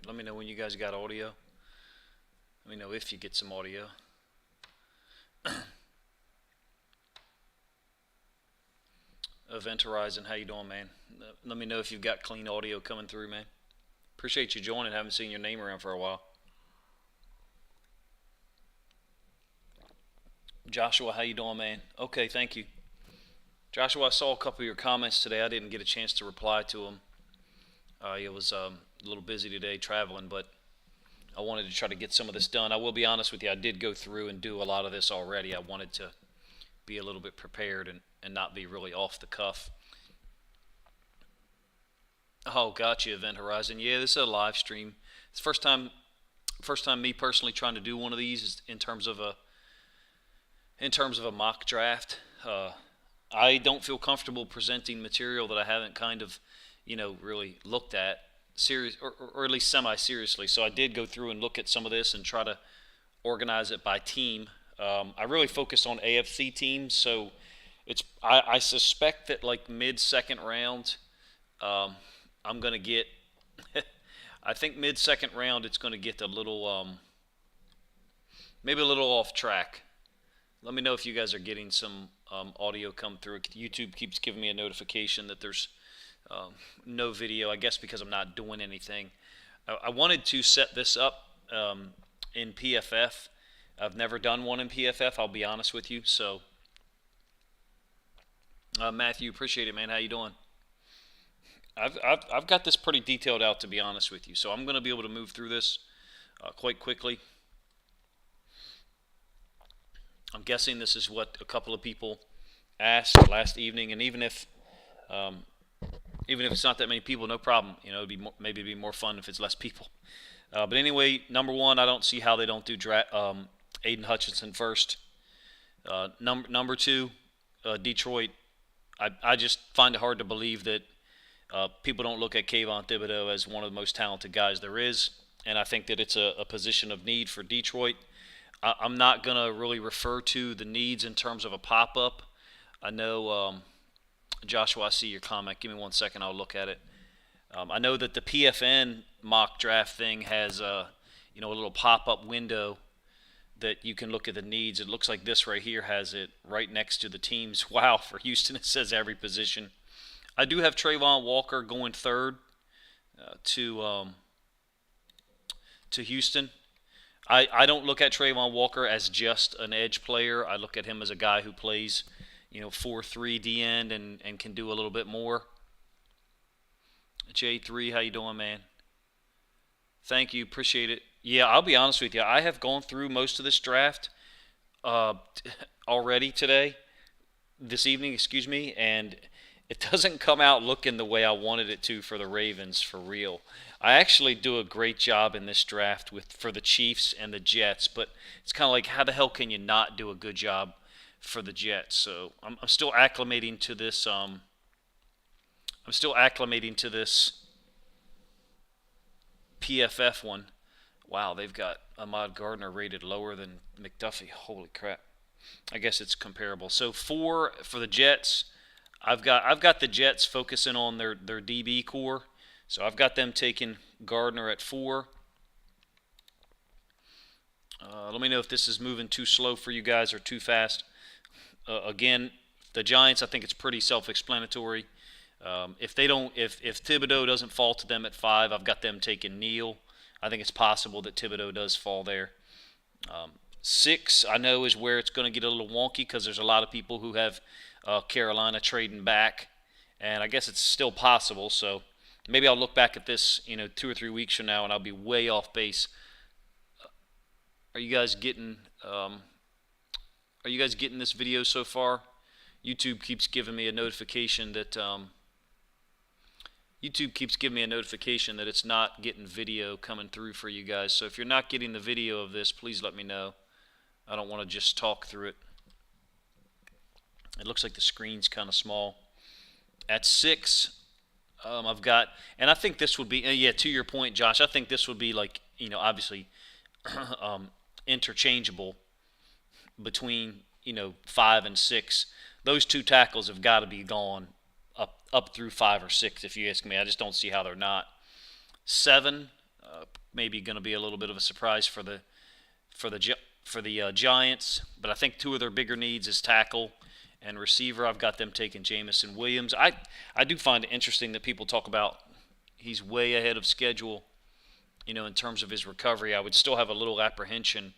Let me know when you guys got audio. Let me know if you get some audio. Event Horizon, how you doing, man? Let me know if you've got clean audio coming through, man. Appreciate you joining. Haven't seen your name around for a while. Joshua, how you doing, man? Okay, thank you. Joshua, I saw a couple of your comments today. I didn't get a chance to reply to them. I was a little busy today traveling, but I wanted to try to get some of this done. I will be honest with you, I did go through and do a lot of this already. I wanted to be a little bit prepared and not be really off the cuff. Oh, gotcha, Event Horizon. Yeah, this is a live stream. It's first time me personally trying to do one of these in terms of a mock draft. I don't feel comfortable presenting material that I haven't kind of, really looked at serious or at least semi seriously. So I did go through and look at some of this and try to organize it by team. I really focused on AFC teams, so I suspect that like mid second round, I'm gonna get. I think mid second round it's gonna get a little maybe a little off track. Let me know if you guys are getting some audio come through. YouTube keeps giving me a notification that there's no video, I guess because I'm not doing anything. I wanted to set this up in PFF. I've never done one in PFF, I'll be honest with you. So, Matthew, appreciate it, man. How you doing? I've got this pretty detailed out, to be honest with you. So I'm going to be able to move through this quite quickly. I'm guessing this is what a couple of people asked last evening, and even if it's not that many people, no problem. Maybe it'd be more fun if it's less people. But anyway, number one, I don't see how they don't do Aiden Hutchinson first. Number two, Detroit. I just find it hard to believe that people don't look at Kayvon Thibodeaux as one of the most talented guys there is, and I think that it's a position of need for Detroit. I'm not going to really refer to the needs in terms of a pop-up. I know, Joshua, I see your comment. Give me 1 second. I'll look at it. I know that the PFN mock draft thing has a little pop-up window that you can look at the needs. It looks like this right here has it right next to the teams. Wow, for Houston it says every position. I do have Trayvon Walker going third to Houston. I don't look at Trayvon Walker as just an edge player. I look at him as a guy who plays, 4-3 D end and can do a little bit more. J3, how you doing, man? Thank you, appreciate it. Yeah, I'll be honest with you. I have gone through most of this draft already this evening, excuse me, and it doesn't come out looking the way I wanted it to for the Ravens, for real. I actually do a great job in this draft for the Chiefs and the Jets, but it's kind of like, how the hell can you not do a good job for the Jets? So I'm still acclimating to this. PFF one. Wow, they've got Ahmad Gardner rated lower than McDuffie. Holy crap! I guess it's comparable. So for the Jets, I've got the Jets focusing on their DB core. So I've got them taking Gardner at 4. Let me know if this is moving too slow for you guys or too fast. Again, the Giants, I think it's pretty self-explanatory. If Thibodeaux doesn't fall to them at 5, I've got them taking Neal. I think it's possible that Thibodeaux does fall there. 6, I know, is where it's going to get a little wonky because there's a lot of people who have Carolina trading back, and I guess it's still possible. So maybe I'll look back at this, 2 or 3 weeks from now, and I'll be way off base. Are you guys getting this video so far? YouTube keeps giving me a notification that it's not getting video coming through for you guys. So if you're not getting the video of this, please let me know. I don't want to just talk through it. It looks like the screen's kind of small. At 6, I've got, and I think this would be, to your point, Josh, I think this would be like, obviously interchangeable between, 5 and 6. Those 2 tackles have got to be gone up through 5 or 6, if you ask me. I just don't see how they're not. 7, Maybe going to be a little bit of a surprise for the Giants, but I think two of their bigger needs is tackle and receiver. I've got them taking Jamison Williams. I do find it interesting that people talk about he's way ahead of schedule, in terms of his recovery. I would still have a little apprehension.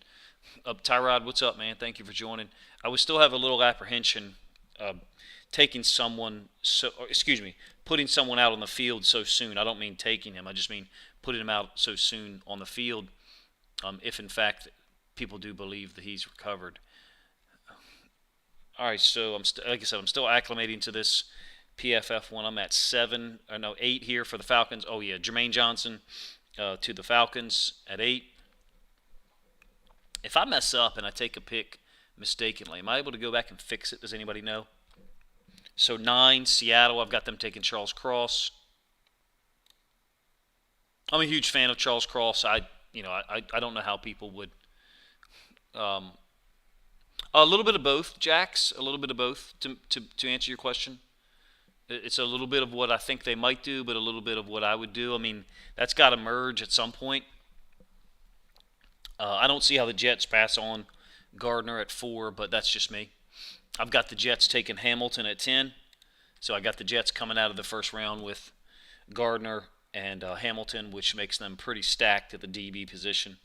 Tyrod, what's up, man? Thank you for joining. I would still have a little apprehension taking someone, putting someone out on the field so soon. I don't mean taking him. I just mean putting him out so soon on the field, if in fact people do believe that he's recovered. All right, so like I said, I'm still acclimating to this PFF one. I'm at 8 here for the Falcons. Oh yeah, Jermaine Johnson to the Falcons at 8. If I mess up and I take a pick mistakenly, am I able to go back and fix it? Does anybody know? So 9, Seattle. I've got them taking Charles Cross. I'm a huge fan of Charles Cross. I don't know how people would. A little bit of both, Jax. A little bit of both to answer your question. It's a little bit of what I think they might do, but a little bit of what I would do. I mean, that's got to merge at some point. I don't see how the Jets pass on Gardner at 4, but that's just me. I've got the Jets taking Hamilton at 10. So I got the Jets coming out of the first round with Gardner and Hamilton, which makes them pretty stacked at the DB position.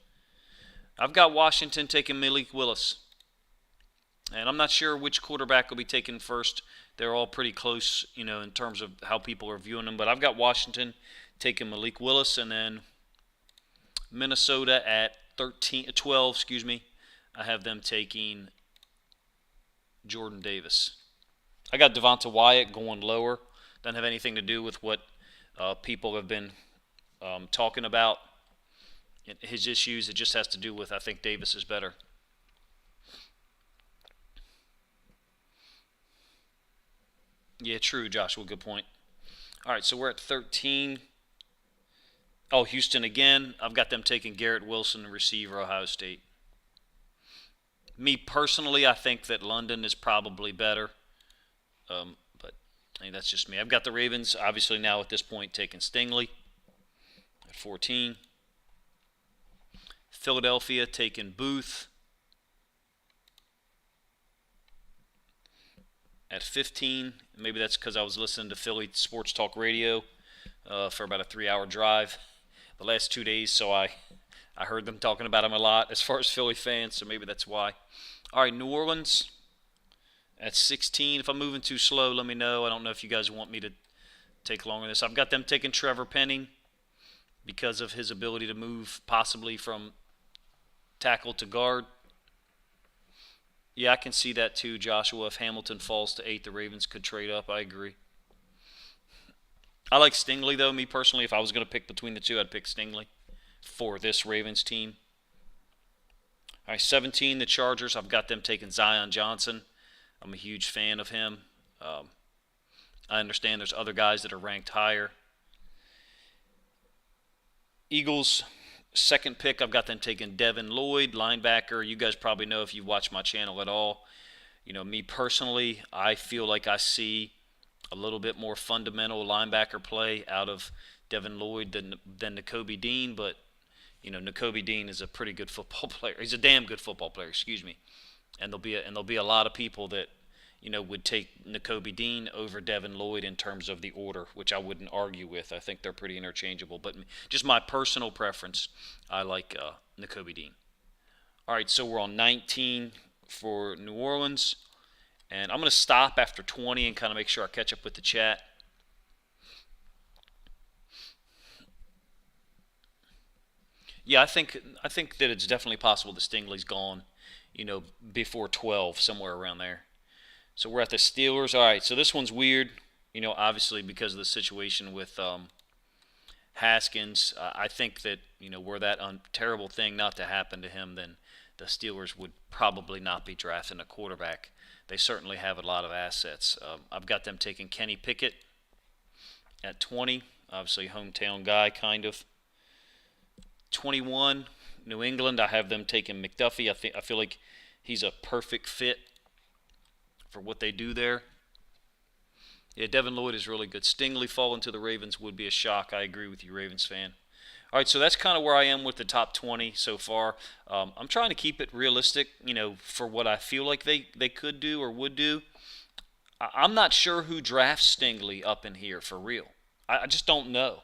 I've got Washington taking Malik Willis. And I'm not sure which quarterback will be taken first. They're all pretty close, in terms of how people are viewing them. But I've got Washington taking Malik Willis, and then Minnesota at 12, I have them taking Jordan Davis. I got Devonta Wyatt going lower. Doesn't have anything to do with what people have been talking about. His issues, it just has to do with I think Davis is better. Yeah, true, Joshua. Good point. All right, so we're at 13. Oh, Houston again. I've got them taking Garrett Wilson, receiver, Ohio State. Me personally, I think that London is probably better. But that's just me. I've got the Ravens, obviously now at this point, taking Stingley at 14. Philadelphia taking Booth at 15. Maybe that's because I was listening to Philly Sports Talk Radio for about a 3-hour drive the last 2 days, so I heard them talking about him a lot as far as Philly fans, so maybe that's why. All right, New Orleans at 16. If I'm moving too slow, let me know. I don't know if you guys want me to take longer than this. I've got them taking Trevor Penning because of his ability to move possibly from tackle to guard. Yeah, I can see that too, Joshua. If Hamilton falls to 8, the Ravens could trade up. I agree. I like Stingley, though. Me personally, if I was going to pick between the two, I'd pick Stingley for this Ravens team. All right, 17, the Chargers. I've got them taking Zion Johnson. I'm a huge fan of him. I understand there's other guys that are ranked higher. Eagles, second pick, I've got them taking Devin Lloyd, linebacker. You guys probably know if you've watched my channel at all. Me personally, I feel like I see a little bit more fundamental linebacker play out of Devin Lloyd than Nakobe Dean, but Nakobe Dean is a pretty good football player. He's a damn good football player, And there'll be a lot of people that would take Nakobe Dean over Devin Lloyd in terms of the order, which I wouldn't argue with. I think they're pretty interchangeable, but just my personal preference, I like Nakobe Dean. All right, so we're on 19 for New Orleans, and I'm going to stop after 20 and kind of make sure I catch up with the chat. Yeah, I think that it's definitely possible that Stingley's gone, before 12, somewhere around there. So we're at the Steelers. All right, so this one's weird, obviously because of the situation with Haskins. I think that, were that terrible thing not to happen to him, then the Steelers would probably not be drafting a quarterback. They certainly have a lot of assets. I've got them taking Kenny Pickett at 20, obviously hometown guy, kind of. 21, New England, I have them taking McDuffie. I feel like he's a perfect fit for what they do there. Yeah, Devin Lloyd is really good. Stingley falling to the Ravens would be a shock. I agree with you, Ravens fan. All right, so that's kind of where I am with the top 20 so far. I'm trying to keep it realistic, for what I feel like they could do or would do. I'm not sure who drafts Stingley up in here for real. I just don't know.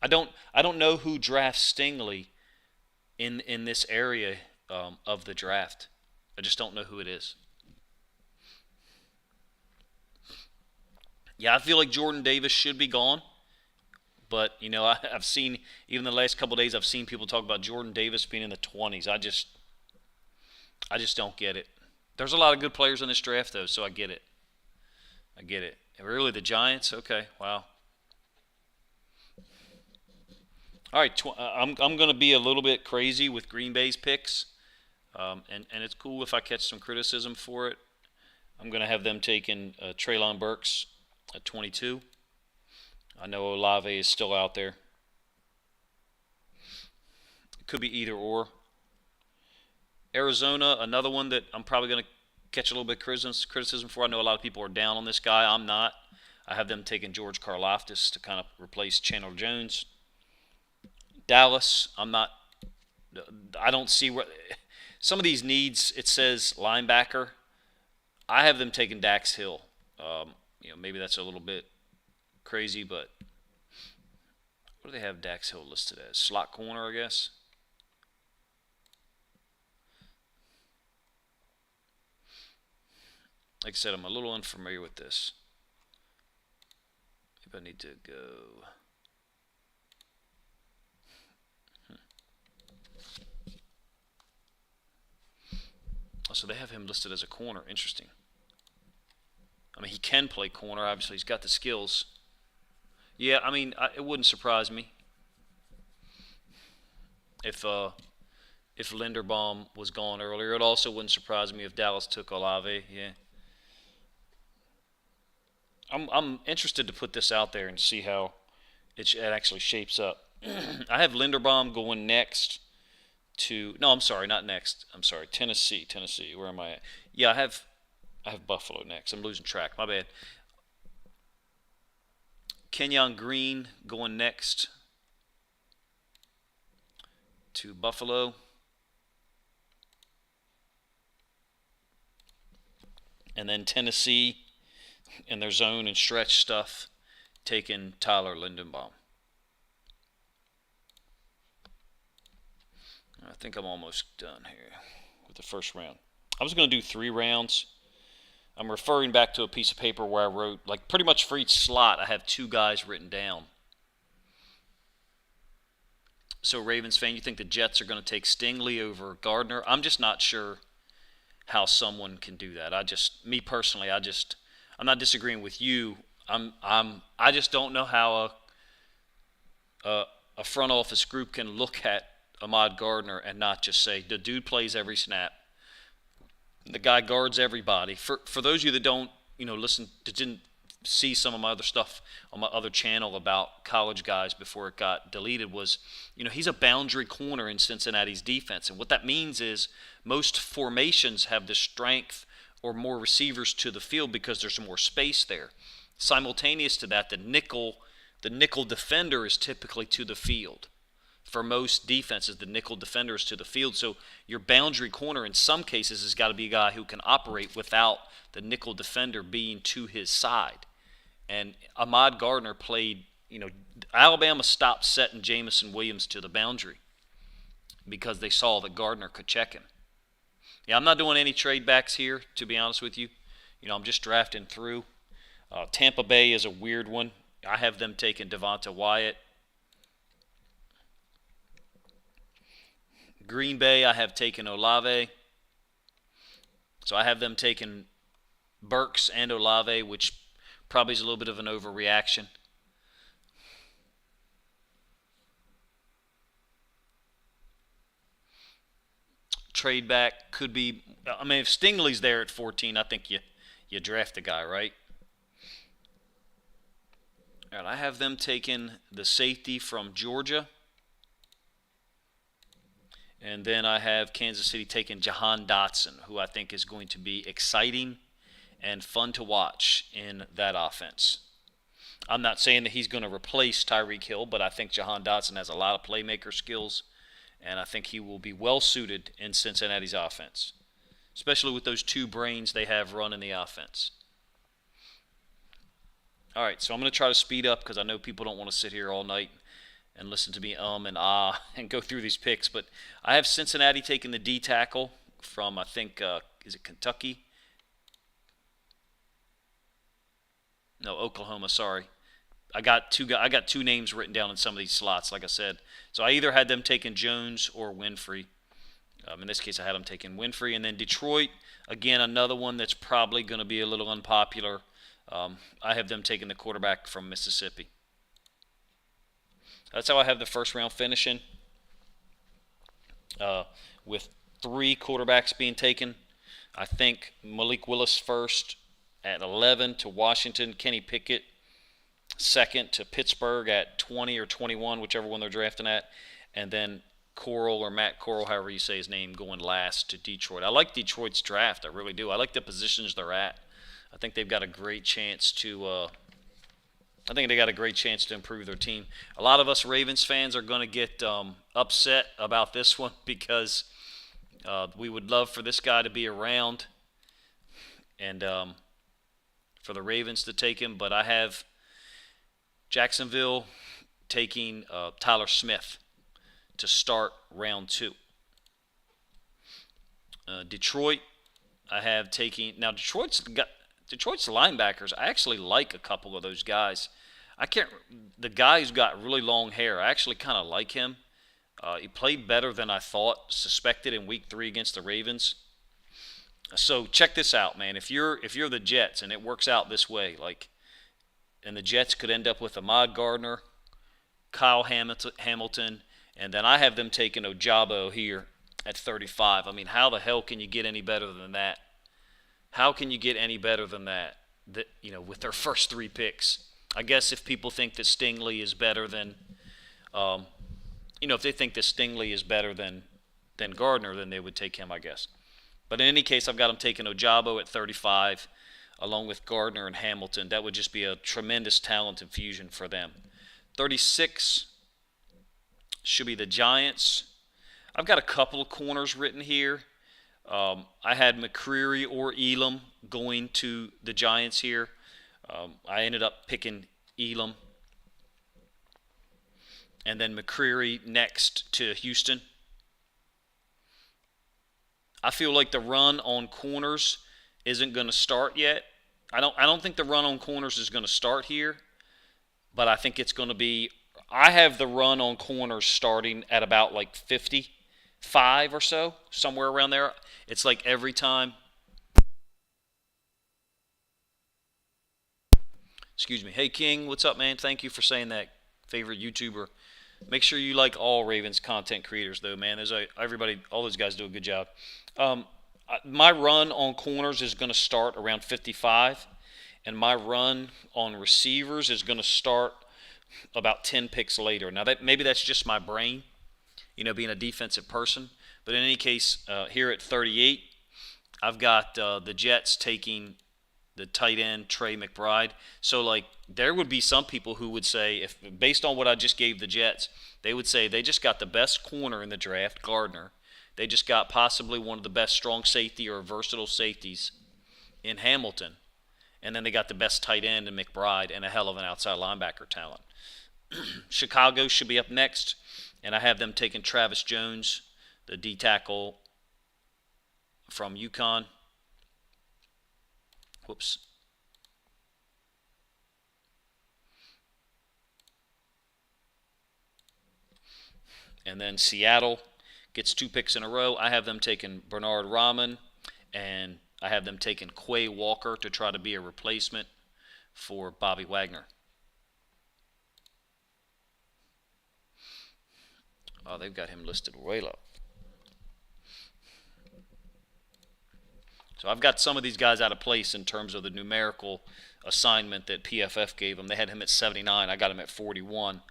I don't know who drafts Stingley in this area of the draft. I just don't know who it is. Yeah, I feel like Jordan Davis should be gone. But I've seen even the last couple of days, I've seen people talk about Jordan Davis being in the 20s. I just don't get it. There's a lot of good players in this draft, though, so I get it. I get it. Really, the Giants? Okay, wow. All right, I'm going to be a little bit crazy with Green Bay's picks, and it's cool if I catch some criticism for it. I'm going to have them taking Treylon Burks at 22. I know Olave is still out there. It could be either or. Arizona, another one that I'm probably going to catch a little bit of criticism for. I know a lot of people are down on this guy. I'm not. I have them taking George Karlaftis to kind of replace Chandler Jones. Dallas, I don't see where some of these needs. It says linebacker. I have them taking Dax Hill. Maybe that's a little bit crazy, but what do they have Dax Hill listed as? Slot corner, I guess. Like I said, I'm a little unfamiliar with this. Maybe I need to go. Oh, so they have him listed as a corner. Interesting. I mean, he can play corner. Obviously, he's got the skills. Yeah, I mean, it wouldn't surprise me if Linderbaum was gone earlier. It also wouldn't surprise me if Dallas took Olave. Yeah. I'm interested to put this out there and see how it actually shapes up. I have Linderbaum going next to no, I'm sorry, not next. I'm sorry, Tennessee. Where am I at? Yeah, I have Buffalo next. I'm losing track. My bad. Kenyon Green going next to Buffalo. And then Tennessee in their zone and stretch stuff taking Tyler Linderbaum. I think I'm almost done here with the first round. I was going to do 3 rounds. I'm referring back to a piece of paper where I wrote, like, pretty much for each slot, I have 2 guys written down. So, Ravens fan, you think the Jets are going to take Stingley over Gardner? I'm just not sure how someone can do that. Me personally, I'm not disagreeing with you. I just don't know how a front office group can look at Ahmad Gardner and not just say the dude plays every snap. The guy guards everybody. For those of you that don't, didn't see some of my other stuff on my other channel about college guys before it got deleted was, he's a boundary corner in Cincinnati's defense. And what that means is most formations have the strength or more receivers to the field because there's more space there. Simultaneous to that, the nickel defender is typically to the field. For most defenses, the nickel defender is to the field. So your boundary corner in some cases has got to be a guy who can operate without the nickel defender being to his side. And Ahmad Gardner played, Alabama stopped setting Jamison Williams to the boundary because they saw that Gardner could check him. Yeah, I'm not doing any trade backs here, to be honest with you. I'm just drafting through. Tampa Bay is a weird one. I have them taking Devonta Wyatt. Green Bay, I have taken Olave. So I have them taking Burks and Olave, which probably is a little bit of an overreaction. Trade back could be, I mean, if Stingley's there at 14, I think you draft the guy, right? All right, I have them taking the safety from Georgia. And then I have Kansas City taking Jahan Dotson, who I think is going to be exciting and fun to watch in that offense. I'm not saying that he's going to replace Tyreek Hill, but I think Jahan Dotson has a lot of playmaker skills, and I think he will be well suited in Cincinnati's offense, especially with those two brains they have running the offense. All right, so I'm going to try to speed up because I know people don't want to sit here all night and listen to me and ah and go through these picks. But I have Cincinnati taking the D tackle from, I think, is it Kentucky? No, Oklahoma. Sorry, I got two names written down in some of these slots. Like I said, so I either had them taking Jones or Winfrey. In this case, I had them taking Winfrey, and then Detroit again, another one that's probably going to be a little unpopular. I have them taking the quarterback from Mississippi. That's how I have the first round finishing, with 3 quarterbacks being taken. I think Malik Willis first at 11 to Washington, Kenny Pickett second to Pittsburgh at 20 or 21, whichever one they're drafting at, and then Corral or Matt Corral, however you say his name, going last to Detroit. I like Detroit's draft, I really do. I like the positions they're at. I think they've got a great chance to improve their team. A lot of us Ravens fans are going to get upset about this one because we would love for this guy to be around and for the Ravens to take him. But I have Jacksonville taking Tyler Smith to start round 2. Detroit, I have taking – now Detroit's linebackers, I actually like a couple of those guys. The guy who's got really long hair, I actually kind of like him. He played better than I suspected in week 3 against the Ravens. So check this out, man. If you're the Jets and it works out this way, and the Jets could end up with Ahmad Gardner, Kyle Hamilton, and then I have them taking Ojabo here at 35. I mean, how the hell can you get any better than that? How can you get any better than that? With their first 3 picks. I guess if people think that Stingley is better than, if they think that Stingley is better than Gardner, then they would take him, I guess. But in any case, I've got them taking Ojabo at 35, along with Gardner and Hamilton. That would just be a tremendous talent infusion for them. 36 should be the Giants. I've got a couple of corners written here. I had McCreary or Elam going to the Giants here. I ended up picking Elam. And then McCreary next to Houston. I feel like the run on corners isn't going to start yet. I don't think the run on corners is going to start here, but I think it's going to be – I have the run on corners starting at about 55 or so, somewhere around there. It's like every time – excuse me. Hey, King, what's up, man? Thank you for saying that, favorite YouTuber. Make sure you like all Ravens content creators, though, man. All those guys do a good job. My run on corners is going to start around 55, and my run on receivers is going to start about 10 picks later. Now, maybe that's just my brain, being a defensive person. But in any case, here at 38, I've got the Jets taking the tight end Trey McBride. So, there would be some people who would say, if based on what I just gave the Jets, they would say they just got the best corner in the draft, Gardner. They just got possibly one of the best strong safety or versatile safeties in Hamilton. And then they got the best tight end in McBride and a hell of an outside linebacker talent. Chicago should be up next, and I have them taking Travis Jones, the D tackle from UConn. Whoops. And then Seattle gets 2 picks in a row. I have them taking Bernard Rahman, and I have them taking Quay Walker to try to be a replacement for Bobby Wagner. Oh, they've got him listed way low. So I've got some of these guys out of place in terms of the numerical assignment that PFF gave them. They had him at 79. I got him at 41.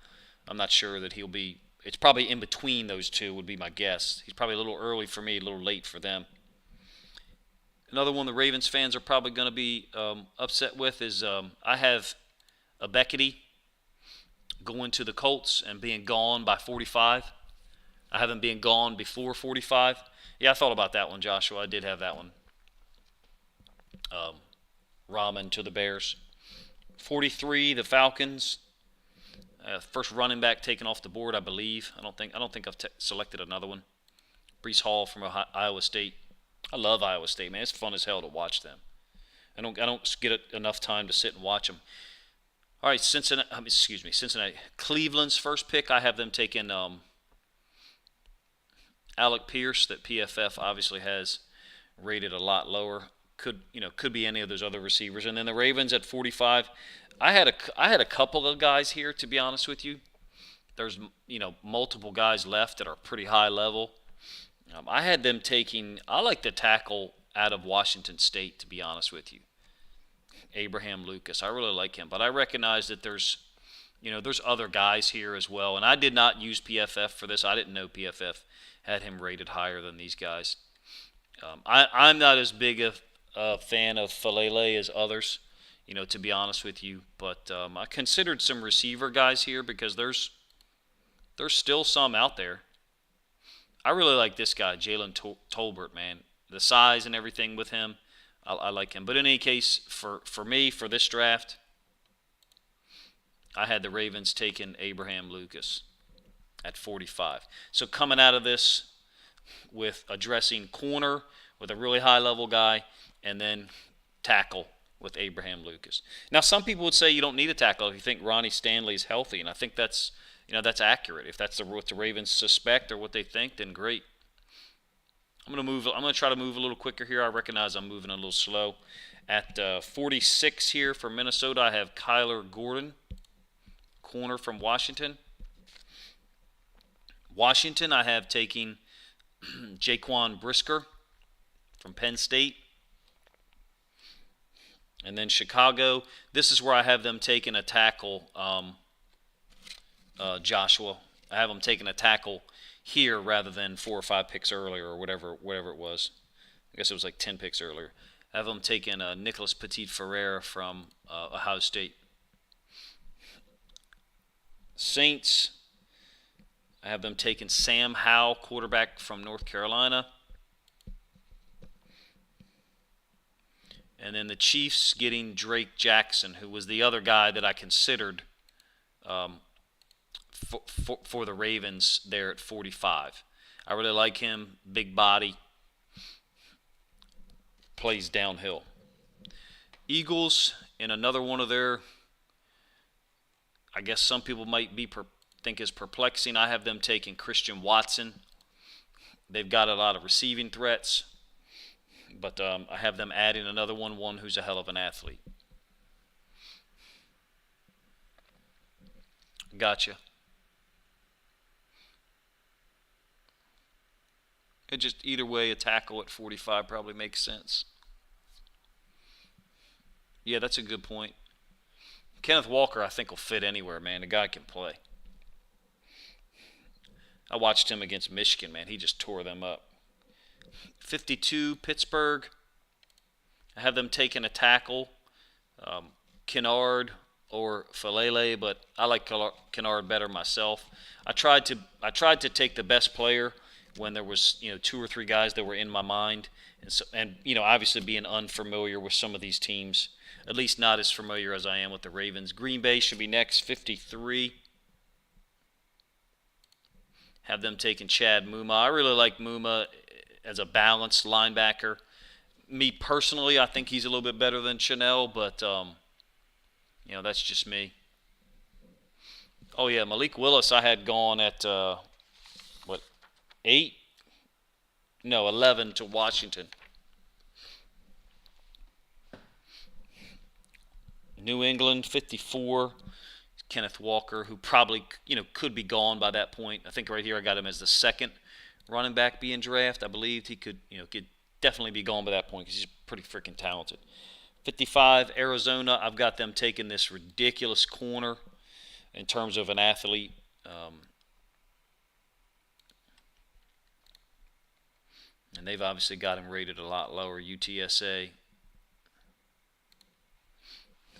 I'm not sure that he'll be – it's probably in between those two would be my guess. He's probably a little early for me, a little late for them. Another one the Ravens fans are probably going to be upset with is I have Ebekiti going to the Colts and being gone by 45. I have him being gone before 45. Yeah, I thought about that one, Joshua. I did have that one. Rahman to the Bears. 43, the Falcons. First running back taken off the board, I believe. I don't think I've selected another one. Breece Hall from Iowa State. I love Iowa State, man. It's fun as hell to watch them. I don't get enough time to sit and watch them. All right, Cincinnati. Cleveland's first pick, I have them taking Alec Pierce, that PFF obviously has rated a lot lower. Could be any of those other receivers. And then the Ravens at 45. I had a couple of guys here, to be honest with you. There's multiple guys left that are pretty high level. I had them taking. I like the tackle out of Washington State, to be honest with you. Abraham Lucas. I really like him, but I recognize that there's other guys here as well. And I did not use PFF for this. I didn't know PFF had him rated higher than these guys. I'm not as big a fan of Falele as others, to be honest with you. But I considered some receiver guys here because there's still some out there. I really like this guy, Jalen Tolbert, man. The size and everything with him, I like him. But in any case, for me, for this draft, I had the Ravens taking Abraham Lucas at 45. So coming out of this with addressing corner with a really high-level guy and then tackle with Abraham Lucas. Now, some people would say you don't need a tackle if you think Ronnie Stanley is healthy, and I think that's accurate. If that's what the Ravens suspect or what they think, then great. I'm going to try to move a little quicker here. I recognize I'm moving a little slow. At 46 here for Minnesota, I have Kyler Gordon, corner from Washington. Washington, I have taking Jaquan Brisker from Penn State. And then Chicago, this is where I have them taking a tackle, Joshua. I have them taking a tackle here rather than 4 or 5 picks earlier or whatever it was. I guess it was like 10 picks earlier. I have them taking Nicholas Petit-Ferrer from Ohio State. Saints, I have them taking Sam Howell, quarterback from North Carolina. And then the Chiefs getting Drake Jackson, who was the other guy that I considered for the Ravens there at 45. I really like him, big body, plays downhill. Eagles, in another one of their, I guess some people might think is perplexing, I have them taking Christian Watson. They've got a lot of receiving threats, but I have them adding another one who's a hell of an athlete. Gotcha. It just either way, a tackle at 45 probably makes sense. Yeah, that's a good point. Kenneth Walker, I think, will fit anywhere, man. The guy can play. I watched him against Michigan, man. He just tore them up. 52, Pittsburgh. I have them taking a tackle, Kennard or Falele, but I like Kennard better myself. I tried to take the best player when there was 2 or 3 guys that were in my mind, and obviously being unfamiliar with some of these teams, at least not as familiar as I am with the Ravens. Green Bay should be next, 53. Have them taking Chad Muma. I really like Muma as a balanced linebacker. Me personally, I think he's a little bit better than Chanel, but that's just me. Oh yeah, Malik Willis I had gone at 8? No, 11 to Washington. New England, 54. Kenneth Walker, who probably could be gone by that point. I think right here I got him as the second running back being drafted. I believed he could definitely be gone by that point because he's pretty freaking talented. 55, Arizona. I've got them taking this ridiculous corner in terms of an athlete. And they've obviously got him rated a lot lower, UTSA.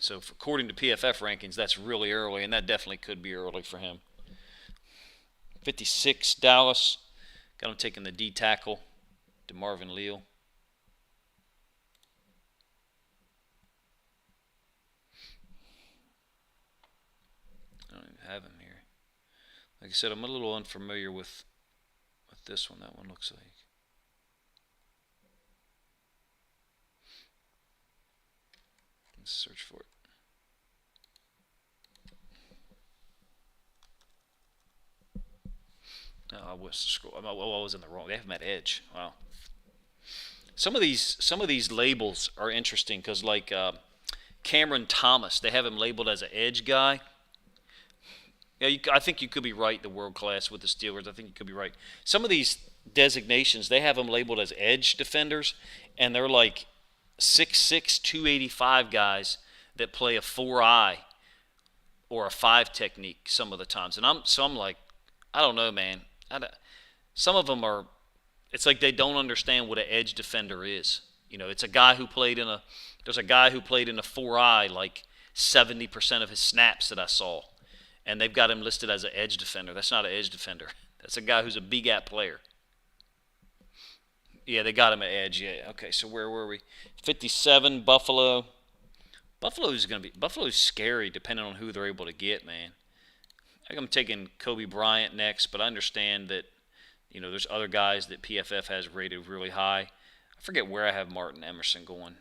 So according to PFF rankings, that's really early, and that definitely could be early for him. 56, Dallas. Got him taking the D tackle, DeMarvin Leal. I don't even have him here. Like I said, I'm a little unfamiliar with this one. That one looks like. Let's search for it. No, I was scroll. I was in the wrong. They have him at edge. Wow. Some of these labels are interesting because like Cameron Thomas, they have him labeled as an edge guy. Yeah, I think you could be right. The world class with the Steelers, I think you could be right. Some of these designations, they have them labeled as edge defenders, and they're like 6'6", 285 guys that play a 4-eye or a 5 technique some of the times. And I'm like, I don't know, man. Some of them are. It's like they don't understand what an edge defender is. You know, it's a guy who played in a. There's a guy who played in a 4-eye like 70% of his snaps that I saw. And they've got him listed as an edge defender. That's not an edge defender. That's a guy who's a B-gap player. Yeah, they got him at edge. Yeah. Okay, so where were we? 57, Buffalo. Buffalo's scary depending on who they're able to get, man. I think I'm taking Kobe Bryant next, but I understand that, you know, there's other guys that PFF has rated really high. I forget where I have Martin Emerson going.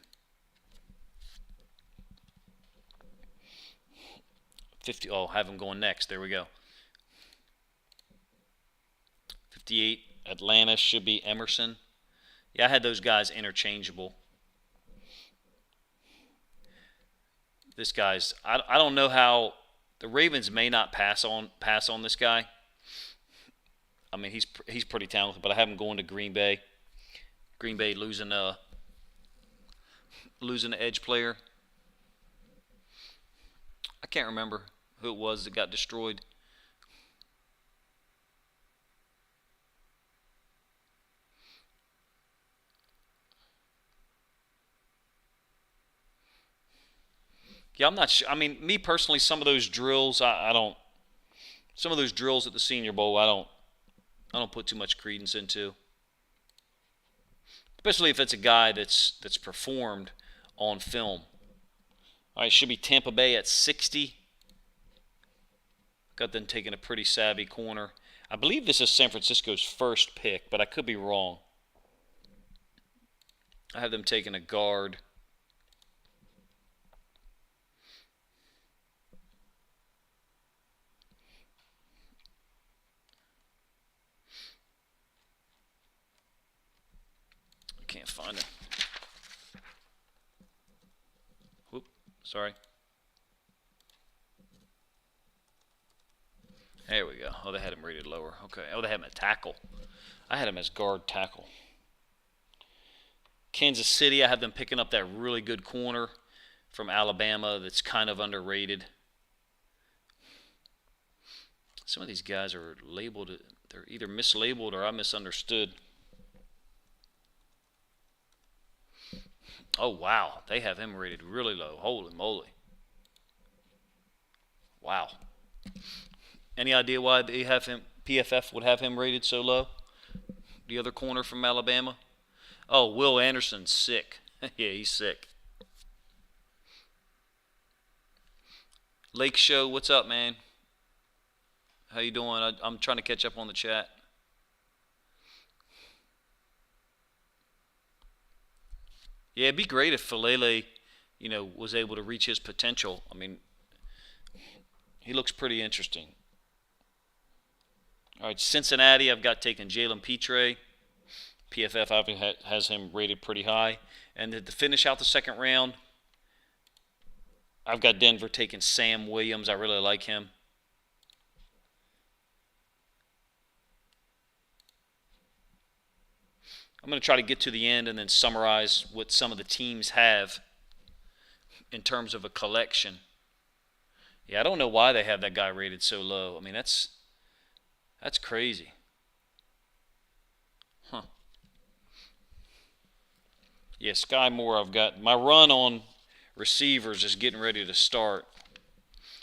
50. Oh, have him going next. There we go. 58, Atlanta should be Emerson. Yeah, I had those guys interchangeable. This guy's. I don't know how the Ravens may not pass on this guy. I mean, he's pretty talented, but I have him going to Green Bay. Green Bay losing an edge player. I can't remember who it was that got destroyed. Yeah, I'm not sure. I mean, me personally, some of those drills, I don't. Some of those drills at the Senior Bowl, I don't put too much credence into. Especially if it's a guy that's performed on film. All right, should be Tampa Bay at 60. Got them taking a pretty savvy corner. I believe this is San Francisco's first pick, but I could be wrong. I have them taking a guard. I can't find it. Whoop, sorry. There we go. Oh, they had him rated lower. Okay. Oh, they had him at tackle. I had him as guard tackle. Kansas City, I have them picking up that really good corner from Alabama that's kind of underrated. Some of these guys are labeled, they're either mislabeled or I misunderstood. Oh, wow. They have him rated really low. Holy moly. Wow. Any idea why they have him? PFF would have him rated so low? The other corner from Alabama? Oh, Will Anderson's sick. Yeah, he's sick. Lake Show, what's up, man? How you doing? I'm trying to catch up on the chat. Yeah, it'd be great if Falele, you know, was able to reach his potential. I mean, he looks pretty interesting. All right, Cincinnati, I've got taken Jalen Petre. PFF has him rated pretty high. And to finish out the second round, I've got Denver taking Sam Williams. I really like him. I'm going to try to get to the end and then summarize what some of the teams have in terms of a collection. Yeah, I don't know why they have that guy rated so low. I mean, that's crazy. Huh. Yeah, Sky Moore, I've got. My run on receivers is getting ready to start,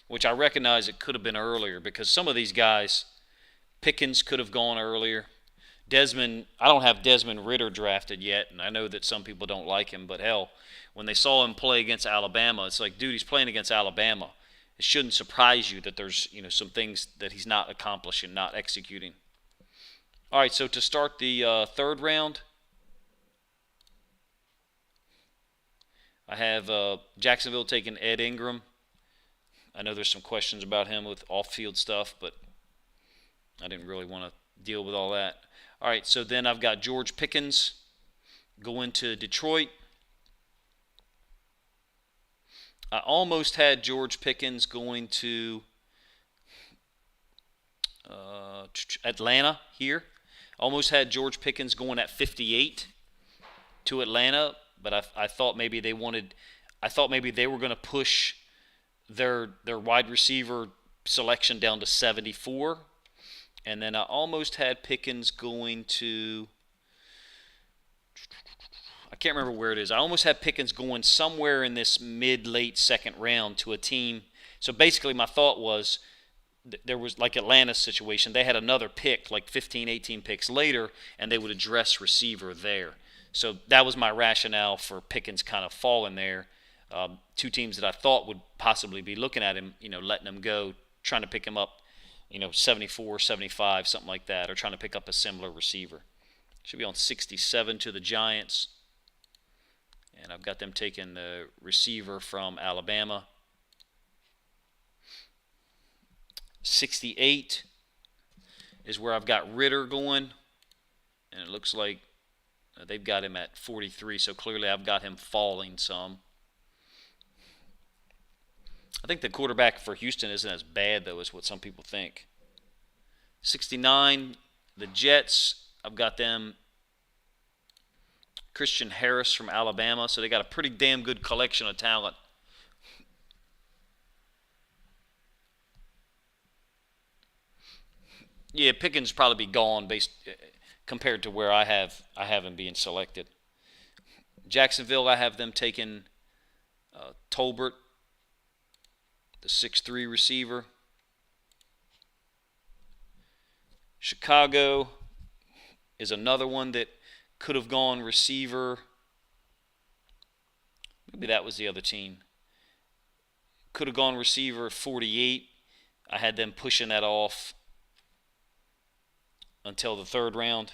which I recognize it could have been earlier because some of these guys, Pickens could have gone earlier. Desmond, I don't have Desmond Ridder drafted yet, and I know that some people don't like him, but hell, when they saw him play against Alabama, it's like, dude, he's playing against Alabama. It shouldn't surprise you that there's, some things that he's not accomplishing, not executing. All right, so to start the third round, I have Jacksonville taking Ed Ingram. I know there's some questions about him with off-field stuff, but I didn't really want to deal with all that. All right, so then I've got George Pickens going to Detroit. I almost had George Pickens going to Atlanta here. Almost had George Pickens going at 58 to Atlanta, but I thought maybe they wanted. I thought maybe they were going to push their wide receiver selection down to 74, and then I almost had Pickens going to. I can't remember where it is. I almost had Pickens going somewhere in this mid-late second round to a team. So basically my thought was there was like Atlanta's situation. They had another pick, like 15, 18 picks later, and they would address receiver there. So that was my rationale for Pickens kind of falling there. Two teams that I thought would possibly be looking at him, letting him go, trying to pick him up, 74, 75, something like that, or trying to pick up a similar receiver. Should be on 67 to the Giants. And I've got them taking the receiver from Alabama. 68 is where I've got Ridder going. And it looks like they've got him at 43, so clearly I've got him falling some. I think the quarterback for Houston isn't as bad, though, as what some people think. 69, the Jets, I've got them Christian Harris from Alabama, so they got a pretty damn good collection of talent. Yeah, Pickens probably be gone based compared to where I have him being selected. Jacksonville, I have them taking Tolbert, the 6'3 receiver. Chicago is another one that could have gone receiver. Maybe that was the other team. Could have gone receiver at 48. I had them pushing that off until the third round.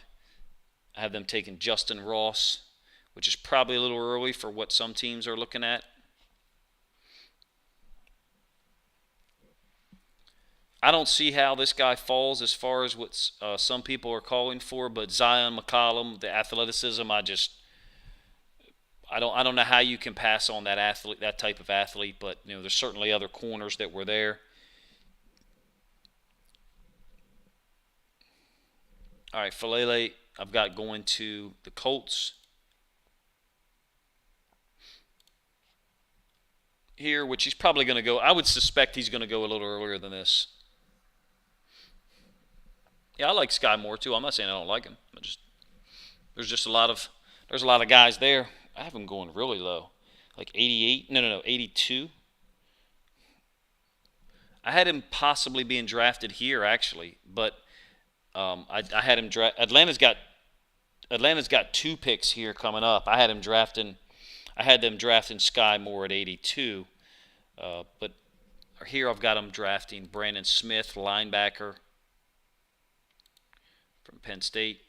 I have them taking Justin Ross, which is probably a little early for what some teams are looking at. I don't see how this guy falls as far as what some people are calling for, but Zion McCollum, the athleticism, I don't know how you can pass on that athlete, that type of athlete, but there's certainly other corners that were there. All right, Falele, I've got going to the Colts here, which he's probably going to go. I would suspect he's going to go a little earlier than this. Yeah, I like Sky Moore too. I'm not saying I don't like him. There's a lot of guys there. I have him going really low, like 88. No, 82. I had him possibly being drafted here actually, but I had him draft. Atlanta's got 2 picks here coming up. I had them drafting Sky Moore at 82, but here I've got them drafting Brandon Smith, linebacker from Penn State.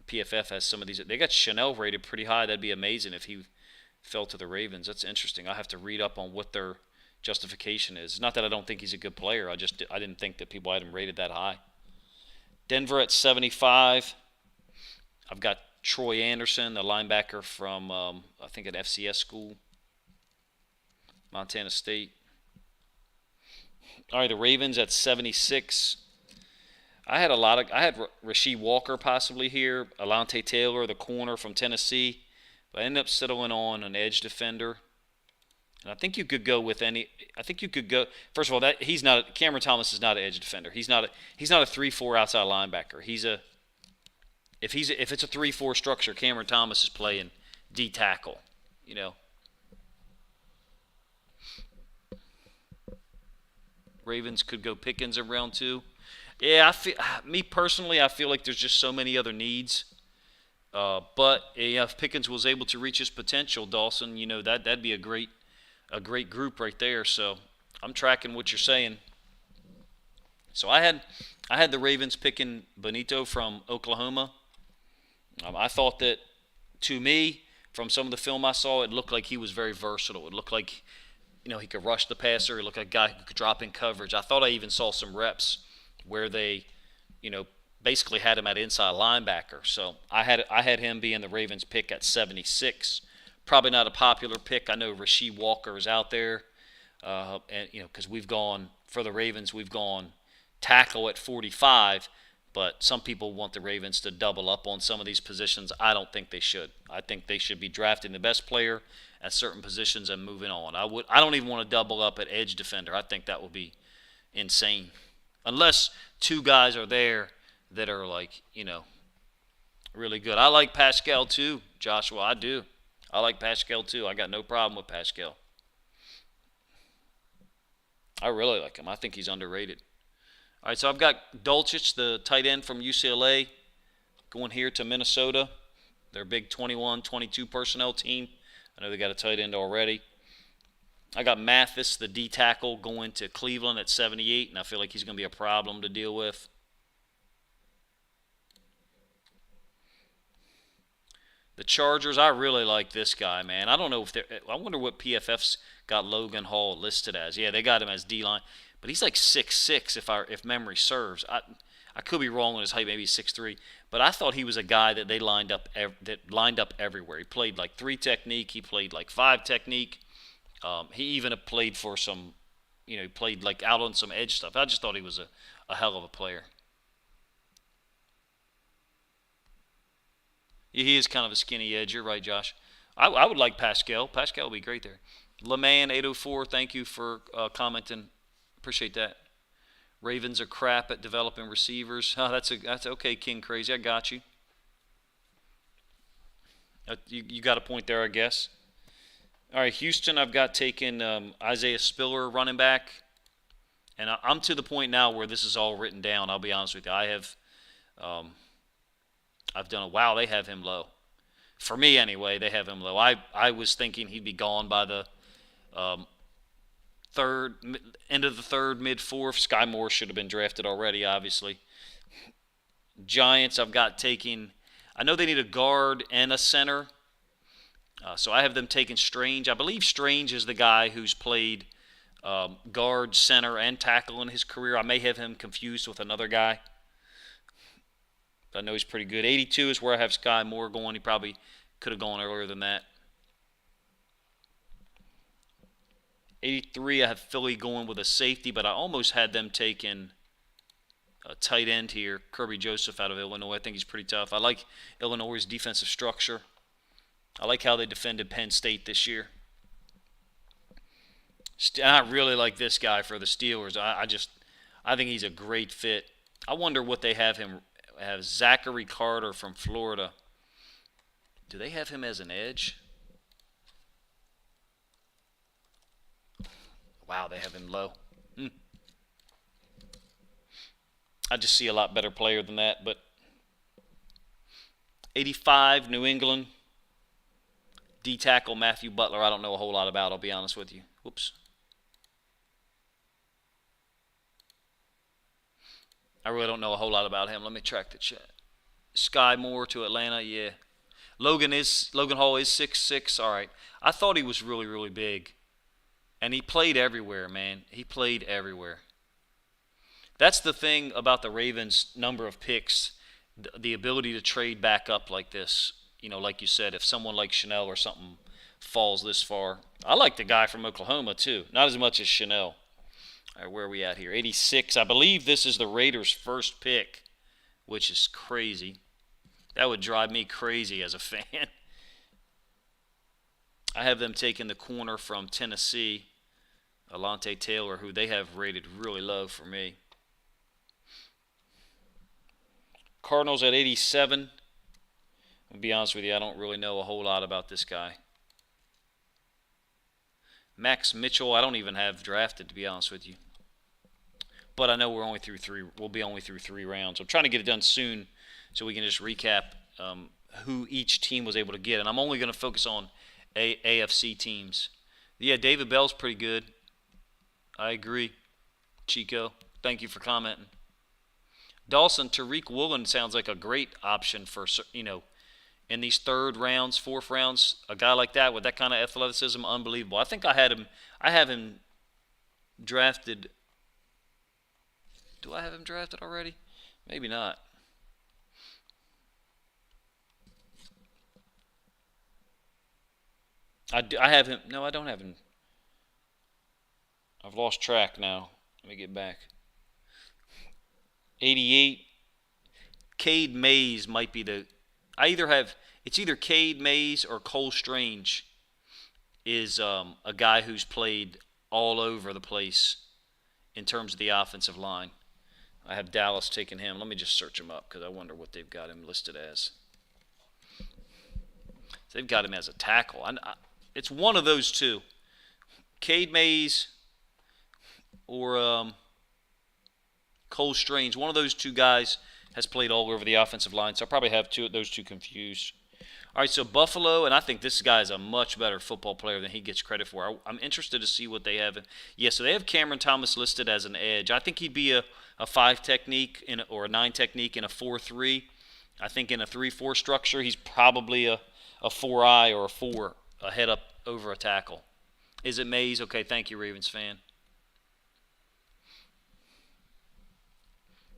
PFF has some of these. They got Chanel rated pretty high. That'd be amazing if he fell to the Ravens. That's interesting. I'll have to read up on what their justification is. Not that I don't think he's a good player. I didn't think that people had him rated that high. Denver at 75. I've got Troy Anderson, the linebacker from, I think, an FCS school, Montana State. All right, the Ravens at 76. I had Rasheed Walker possibly here, Alontae Taylor, the corner from Tennessee, but I ended up settling on an edge defender. And I think you could go with any. I think you could go. First of all, Cameron Thomas is not an edge defender. He's not a 3-4 outside linebacker. If it's a 3-4 structure, Cameron Thomas is playing D tackle. You know, Ravens could go Pickens in round 2. Yeah, me personally, I feel like there's just so many other needs. But yeah, if Pickens was able to reach his potential, Dawson, that'd be a great group right there. So I'm tracking what you're saying. So I had the Ravens picking Benito from Oklahoma. I thought that, to me, from some of the film I saw, it looked like he was very versatile. It looked like he could rush the passer. He looked like a guy who could drop in coverage. I thought I even saw some reps where they, basically had him at inside linebacker. So I had him being the Ravens pick at 76. Probably not a popular pick. I know Rasheed Walker is out there, and because we've gone for the Ravens, we've gone tackle at 45. But some people want the Ravens to double up on some of these positions. I don't think they should. I think they should be drafting the best player at certain positions and moving on. I don't even want to double up at edge defender. I think that would be insane. Unless two guys are there that are like, really good. I like Pascal too, Joshua. I do. I like Pascal too. I got no problem with Pascal. I really like him. I think he's underrated. All right, so I've got Dulcich, the tight end from UCLA, going here to Minnesota. Their big 21-22 personnel team. I know they got a tight end already. I got Mathis, the D tackle, going to Cleveland at 78, and I feel like he's going to be a problem to deal with. The Chargers, I really like this guy, man. I don't know if they're. I wonder what PFF's got Logan Hall listed as. Yeah, they got him as D-line, but he's like 6'6" if memory serves. I could be wrong on his height, maybe 6'3", but I thought he was a guy that they lined up everywhere. He played like 3 technique, he played like 5 technique. He even played for some, he played like out on some edge stuff. I just thought he was a hell of a player. He is kind of a skinny edge. You're right, Josh. I would like Pascal. Pascal would be great there. LeMan 804, thank you for commenting. Appreciate that. Ravens are crap at developing receivers. Oh, that's okay, King Crazy. I got you. You got a point there, I guess. All right, Houston, I've got taken Isaiah Spiller, running back. And I'm to the point now where this is all written down. I'll be honest with you. I've done a wow. They have him low. For me, anyway, they have him low. I was thinking he'd be gone by the end of the third, mid-fourth. Sky Moore should have been drafted already, obviously. Giants, I've got taking. I know they need a guard and a center. So I have them taking Strange. I believe Strange is the guy who's played guard, center, and tackle in his career. I may have him confused with another guy. I know he's pretty good. 82 is where I have Sky Moore going. He probably could have gone earlier than that. 83, I have Philly going with a safety, but I almost had them taking a tight end here, Kirby Joseph out of Illinois. I think he's pretty tough. I like Illinois' defensive structure. I like how they defended Penn State this year. I really like this guy for the Steelers. I think he's a great fit. I wonder what they have him. Have Zachary Carter from Florida. Do they have him as an edge? Wow, they have him low. I just see a lot better player than that. But 85, New England. D tackle Matthew Butler. I don't know a whole lot about. I'll be honest with you. Whoops. I really don't know a whole lot about him. Let me track the chat. Sky Moore to Atlanta, yeah. Logan Hall is 6'6". All right. I thought he was really, really big. And he played everywhere, man. He played everywhere. That's the thing about the Ravens' number of picks, the ability to trade back up like this. Like you said, if someone like Chanel or something falls this far. I like the guy from Oklahoma, too. Not as much as Chanel. All right, where are we at here? 86. I believe this is the Raiders' first pick, which is crazy. That would drive me crazy as a fan. I have them taking the corner from Tennessee, Alontae Taylor, who they have rated really low for me. Cardinals at 87. I'll be honest with you, I don't really know a whole lot about this guy. Max Mitchell, I don't even have drafted, to be honest with you. But I know we're only through three. We'll be only through 3 rounds. I'm trying to get it done soon so we can just recap who each team was able to get. And I'm only going to focus on AFC teams. Yeah, David Bell's pretty good. I agree. Chico, thank you for commenting. Dawson, Tariq Woolen sounds like a great option for, in these 3rd rounds, 4th rounds. A guy like that with that kind of athleticism, unbelievable. I think I have him drafted. Do I have him drafted already? Maybe not. I have him. No, I don't have him. I've lost track now. Let me get back. 88. Cade Mays might be the. It's either Cade Mays or Cole Strange is a guy who's played all over the place in terms of the offensive line. I have Dallas taking him. Let me just search him up because I wonder what they've got him listed as. They've got him as a tackle. It's one of those two. Cade Mays or Cole Strange. One of those two guys has played all over the offensive line, so I probably have those two confused. All right, so Buffalo, and I think this guy is a much better football player than he gets credit for. I'm interested to see what they have. Yeah, so they have Cameron Thomas listed as an edge. I think he'd be a 5 technique or a 9 technique in a 4-3. I think in a 3-4 structure, he's probably a 4-eye or a 4, a head up over a tackle. Is it Mays? Okay, thank you, Ravens fan.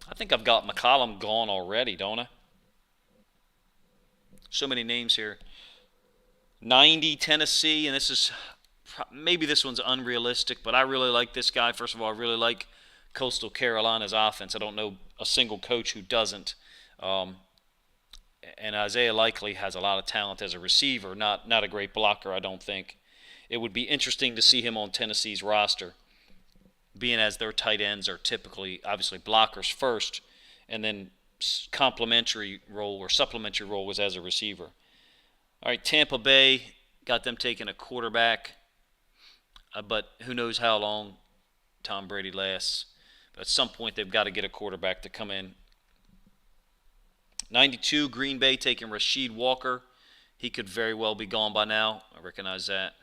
I think I've got McCollum gone already, don't I? So many names here. 90 Tennessee, and maybe this one's unrealistic, but I really like this guy. First of all, I really like Coastal Carolina's offense. I don't know a single coach who doesn't. And Isaiah Likely has a lot of talent as a receiver, not a great blocker, I don't think. It would be interesting to see him on Tennessee's roster, being as their tight ends are typically, obviously, blockers first, and then complementary role or supplementary role was as a receiver. All right, Tampa Bay, got them taking a quarterback, but who knows how long Tom Brady lasts. But at some point, they've got to get a quarterback to come in. 92, Green Bay taking Rasheed Walker. He could very well be gone by now. I recognize that.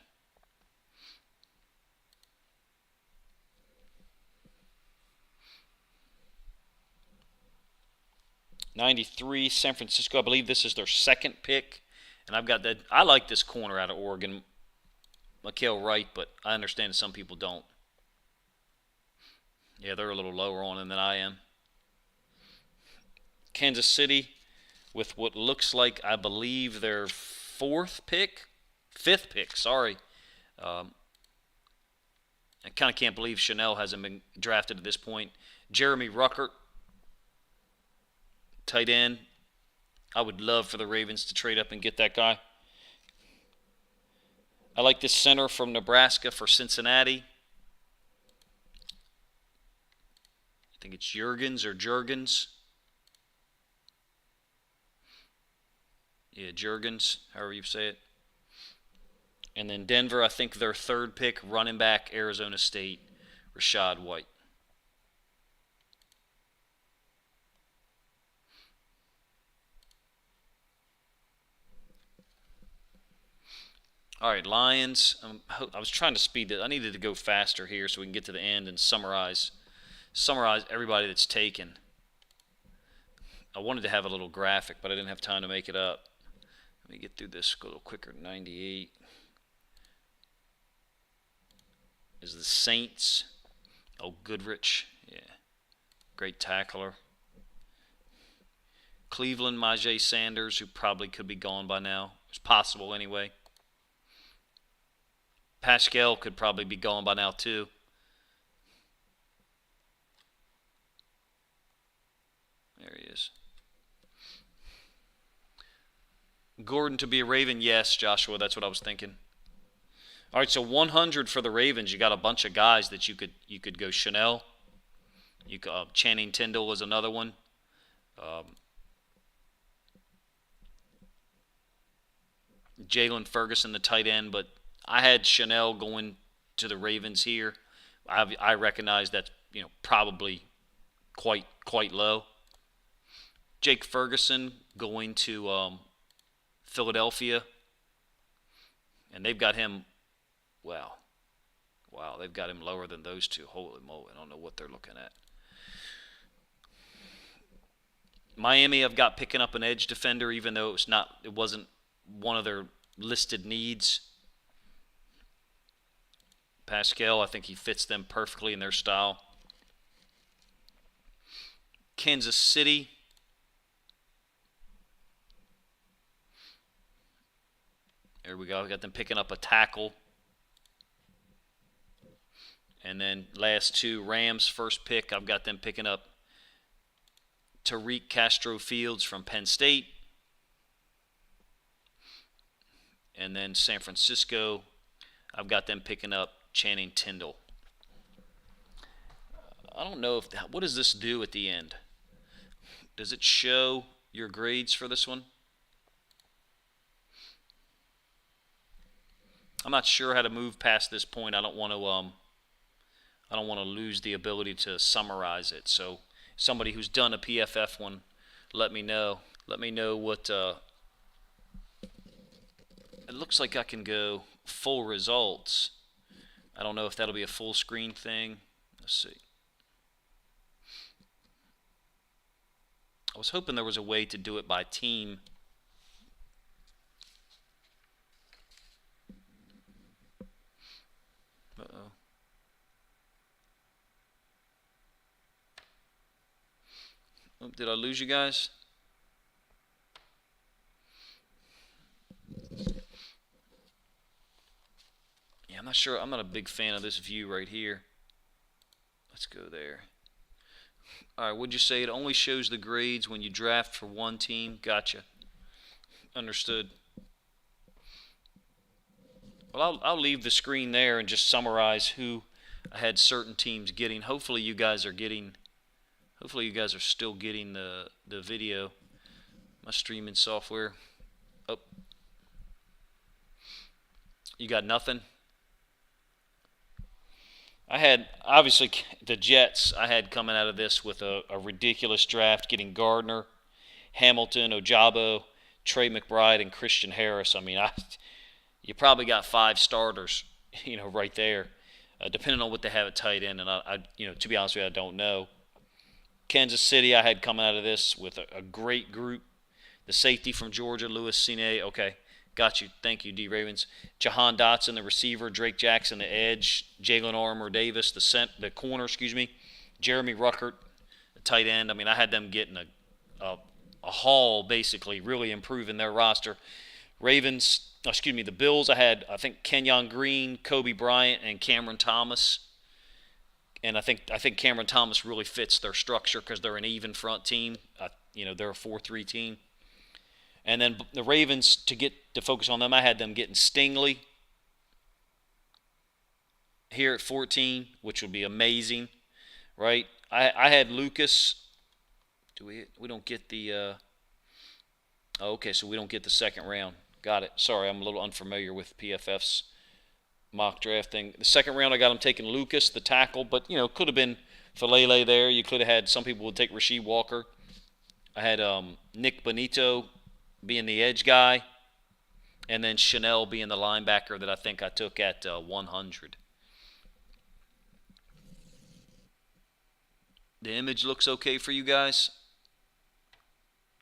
'93, San Francisco. I believe this is their 2nd pick. And I've got that. I like this corner out of Oregon, Mikael Wright, but I understand that some people don't. Yeah, they're a little lower on him than I am. Kansas City with what looks like, I believe, their 5th pick. Sorry. I kind of can't believe Chanel hasn't been drafted at this point. Jeremy Ruckert, tight end. I would love for the Ravens to trade up and get that guy. I like this center from Nebraska for Cincinnati. I think it's Jurgens. Yeah, Jurgens, however you say it. And then Denver, I think their 3rd pick, running back, Arizona State, Rachaad White. All right, Lions. I was trying to speed it. I needed to go faster here so we can get to the end and summarize everybody that's taken. I wanted to have a little graphic, but I didn't have time to make it up. Let me get through this a little quicker. 98 is the Saints. Oh, Goodrich. Yeah. Great tackler. Cleveland, Myjai Sanders, who probably could be gone by now. It's possible anyway. Pascal could probably be gone by now too. There he is. Gordon to be a Raven? Yes, Joshua, that's what I was thinking. All right, so 100 for the Ravens. You got a bunch of guys that you could go. Chanel. Channing Tindall was another one. Jalen Ferguson, the tight end, but I had Chanel going to the Ravens here. I recognize that's probably quite low. Jake Ferguson going to Philadelphia, and they've got him. Wow, they've got him lower than those two. Holy moly, I don't know what they're looking at. Miami, I've got picking up an edge defender, even though it wasn't one of their listed needs. Pascal, I think he fits them perfectly in their style. Kansas City. There we go. I've got them picking up a tackle. And then last two, Rams first pick, I've got them picking up Tariq Castro-Fields from Penn State. And then San Francisco, I've got them picking up Channing Tindall. I don't know what does this do at the end? Does it show your grades for this one? I'm not sure how to move past this point. I don't want to lose the ability to summarize it. So somebody who's done a PFF one, let me know. Let me know what it looks like. I can go full results. I don't know if that'll be a full screen thing. Let's see. I was hoping there was a way to do it by team. Uh-oh. Oh, did I lose you guys? Yeah, I'm not sure. I'm not a big fan of this view right here. Let's go there. All right, what'd you say? It only shows the grades when you draft for one team. Gotcha. Understood. Well, I'll leave the screen there and just summarize who I had certain teams getting. Hopefully you guys are still getting the video. My streaming software. Oh. You got nothing? I had, obviously, the Jets I had coming out of this with a ridiculous draft, getting Gardner, Hamilton, Ojabo, Trey McBride, and Christian Harris. I mean, you probably got 5 starters, right there, depending on what they have at tight end. And, to be honest with you, I don't know. Kansas City I had coming out of this with a great group. The safety from Georgia, Louis Cine. Okay. Got you. Thank you, D. Ravens. Jahan Dotson, the receiver. Drake Jackson, the edge. Jalen Armour Davis, the corner, Jeremy Ruckert, the tight end. I mean, I had them getting a haul, basically, really improving their roster. The Bills, I think Kenyon Green, Kobe Bryant, and Cameron Thomas. And I think Cameron Thomas really fits their structure because they're an even front team. They're a 4-3 team. And then the Ravens, to focus on them, I had them getting Stingley here at 14, which would be amazing, right? I had Lucas. We don't get the okay, so we don't get the second round. Got it. Sorry, I'm a little unfamiliar with PFF's mock draft thing. The second round, I got him taking Lucas, the tackle, but could have been Falele there. You could have had, some people would take Rasheed Walker. I had Nick Bonito being the edge guy, and then Chanel being the linebacker that I think I took at 100. The image looks okay for you guys.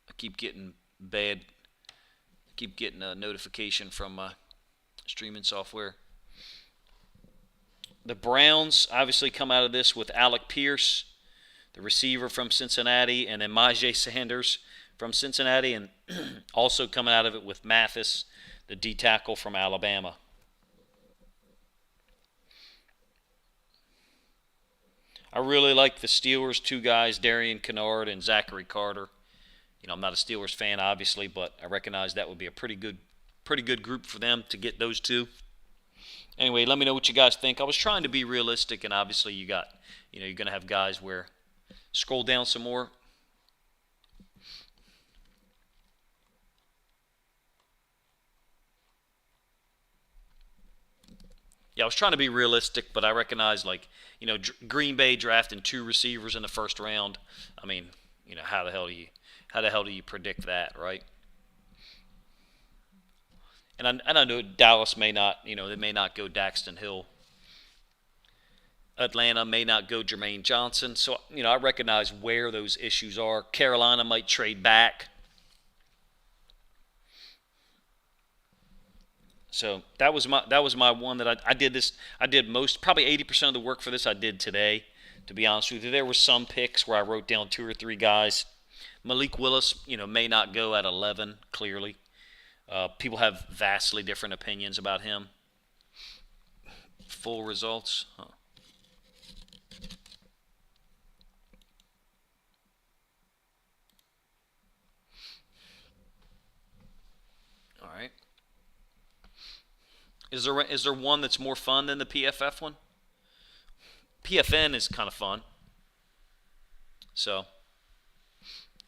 I keep getting a notification from my streaming software. The Browns obviously come out of this with Alec Pierce, the receiver from Cincinnati, and then Myjai Sanders from Cincinnati, and also coming out of it with Mathis, the D tackle from Alabama. I really like the Steelers' 2 guys, Darian Kennard and Zachary Carter. I'm not a Steelers fan, obviously, but I recognize that would be a pretty good group for them to get those 2. Anyway, let me know what you guys think. I was trying to be realistic, and obviously you're going to have guys where, scroll down some more. Yeah, I was trying to be realistic, but I recognize, like, Green Bay drafting 2 receivers in the first round. I mean, how the hell do you predict that, right? And I know Dallas may not, they may not go Daxton Hill. Atlanta may not go Jermaine Johnson. So, I recognize where those issues are. Carolina might trade back. So that was my one that I did this. I did probably 80% of the work for this I did today. To be honest with you, there were some picks where I wrote down 2 or 3 guys. Malik Willis, may not go at 11. Clearly, people have vastly different opinions about him. Full results. Huh. All right. Is there one that's more fun than the PFF one? PFN is kind of fun. So,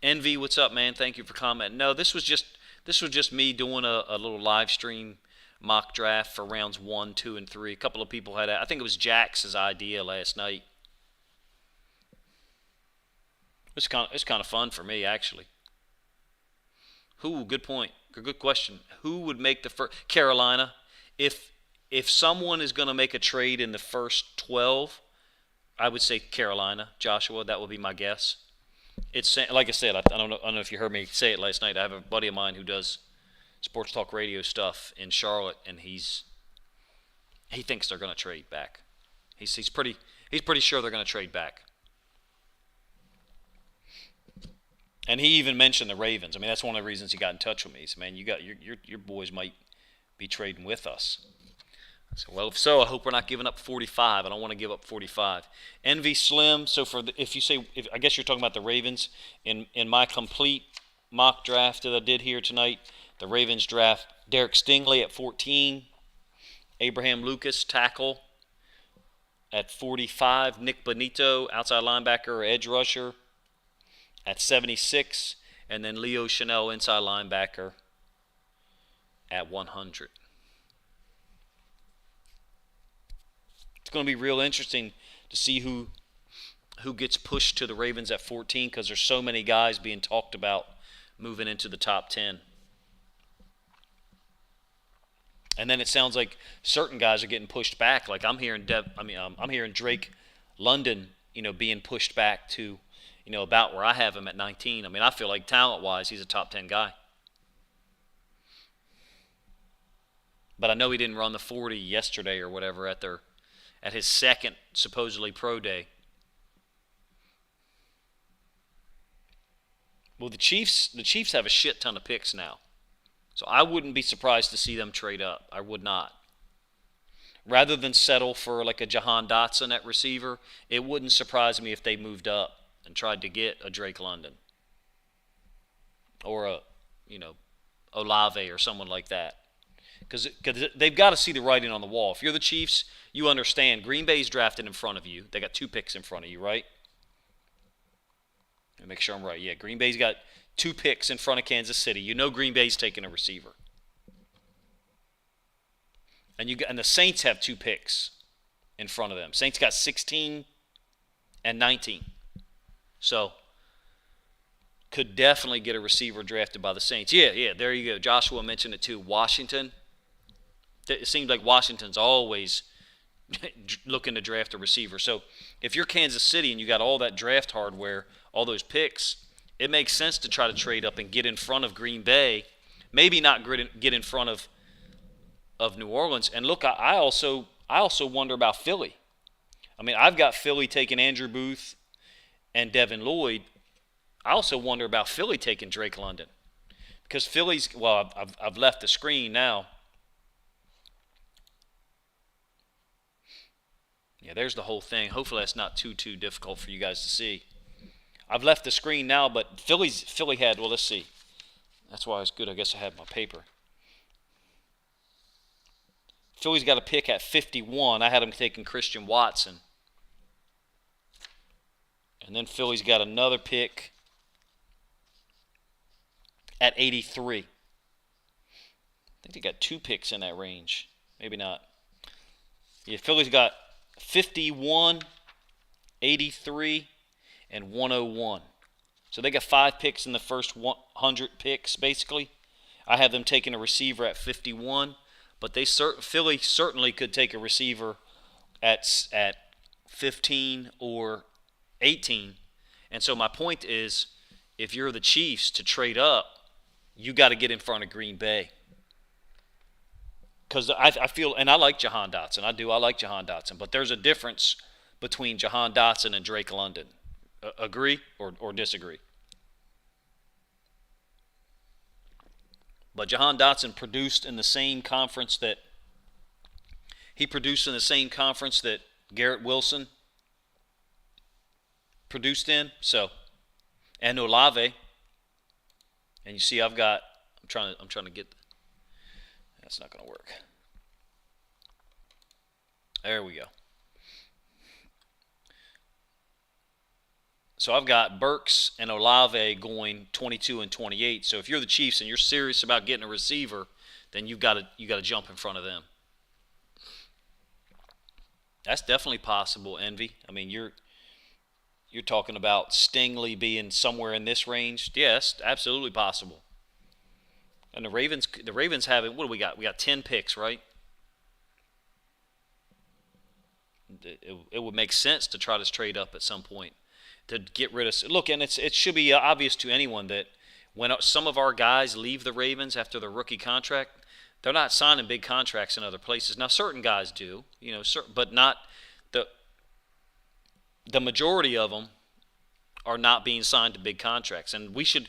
Envy, what's up, man? Thank you for commenting. No, this was just me doing a little live stream mock draft for rounds 1, 2, and 3. A couple of people had, I think it was Jax's idea last night. It's kind of fun for me, actually. Good point. Good question. Who would make the first? Carolina. If someone is going to make a trade in the first 12, I would say Carolina, Joshua. That would be my guess. It's like I said. I don't know if you heard me say it last night. I have a buddy of mine who does sports talk radio stuff in Charlotte, and he thinks they're going to trade back. He's pretty sure they're going to trade back. And he even mentioned the Ravens. I mean, that's one of the reasons he got in touch with me. He said, "Man, you got your boys might be trading with us." I said, "Well, if so, I hope we're not giving up 45. I don't want to give up 45." Envy Slim. So I guess you're talking about the Ravens. In my complete mock draft that I did here tonight, the Ravens draft Derek Stingley at 14, Abraham Lucas tackle at 45, Nick Bonito outside linebacker or edge rusher at 76, and then Leo Chanel inside linebacker at 100. It's going to be real interesting to see who gets pushed to the Ravens at 14, because there's so many guys being talked about moving into the top 10. And then it sounds like certain guys are getting pushed back. Like I'm hearing Drake London, being pushed back to, about where I have him at 19. I mean, I feel like talent-wise, he's a top 10 guy. But I know he didn't run the 40 yesterday or whatever at his second supposedly pro day. Well, the Chiefs have a shit ton of picks now. So I wouldn't be surprised to see them trade up. I would not. Rather than settle for like a Jahan Dotson at receiver, it wouldn't surprise me if they moved up and tried to get a Drake London or a, Olave or someone like that. Because they've got to see the writing on the wall. If you're the Chiefs, you understand Green Bay's drafted in front of you. They got 2 picks in front of you, right? Let me make sure I'm right. Yeah, Green Bay's got 2 picks in front of Kansas City. Green Bay's taking a receiver. And the Saints have 2 picks in front of them. Saints got 16 and 19. So could definitely get a receiver drafted by the Saints. Yeah, there you go. Joshua mentioned it too. Washington. It seems like Washington's always looking to draft a receiver. So if you're Kansas City and you got all that draft hardware, all those picks, it makes sense to try to trade up and get in front of Green Bay. Maybe not get in front of New Orleans. And look, I also wonder about Philly. I mean, I've got Philly taking Andrew Booth and Devin Lloyd. I also wonder about Philly taking Drake London, because I've left the screen now. Yeah, there's the whole thing. Hopefully that's not too difficult for you guys to see. I've left the screen now, but Philly had, let's see. That's why it's good. I guess I had my paper. Philly's got a pick at 51. I had them taking Christian Watson. And then Philly's got another pick at 83. I think they got 2 picks in that range. Maybe not. Yeah, Philly's got 51, 83, and 101. So they got 5 picks in the first 100 picks, basically. I have them taking a receiver at 51, but Philly certainly could take a receiver at 15 or 18. And so my point is, if you're the Chiefs to trade up, you got to get in front of Green Bay. Because I feel, and I like Jahan Dotson. I like Jahan Dotson. But there's a difference between Jahan Dotson and Drake London. Agree or disagree? But Jahan Dotson produced in the same conference that Garrett Wilson produced in. So, and Olave. And you see, I'm trying to get. That's not going to work. There we go. So I've got Burks and Olave going 22 and 28. So if you're the Chiefs and you're serious about getting a receiver, then you got to jump in front of them. That's definitely possible, Envy. I mean, you're talking about Stingley being somewhere in this range. Yes, absolutely possible. And the Ravens have it. What do we got? We got 10 picks, right? It would make sense to try to trade up at some point to get rid of. Look, and it should be obvious to anyone that when some of our guys leave the Ravens after their rookie contract, they're not signing big contracts in other places. Now, certain guys do, but not the majority of them are not being signed to big contracts. And we should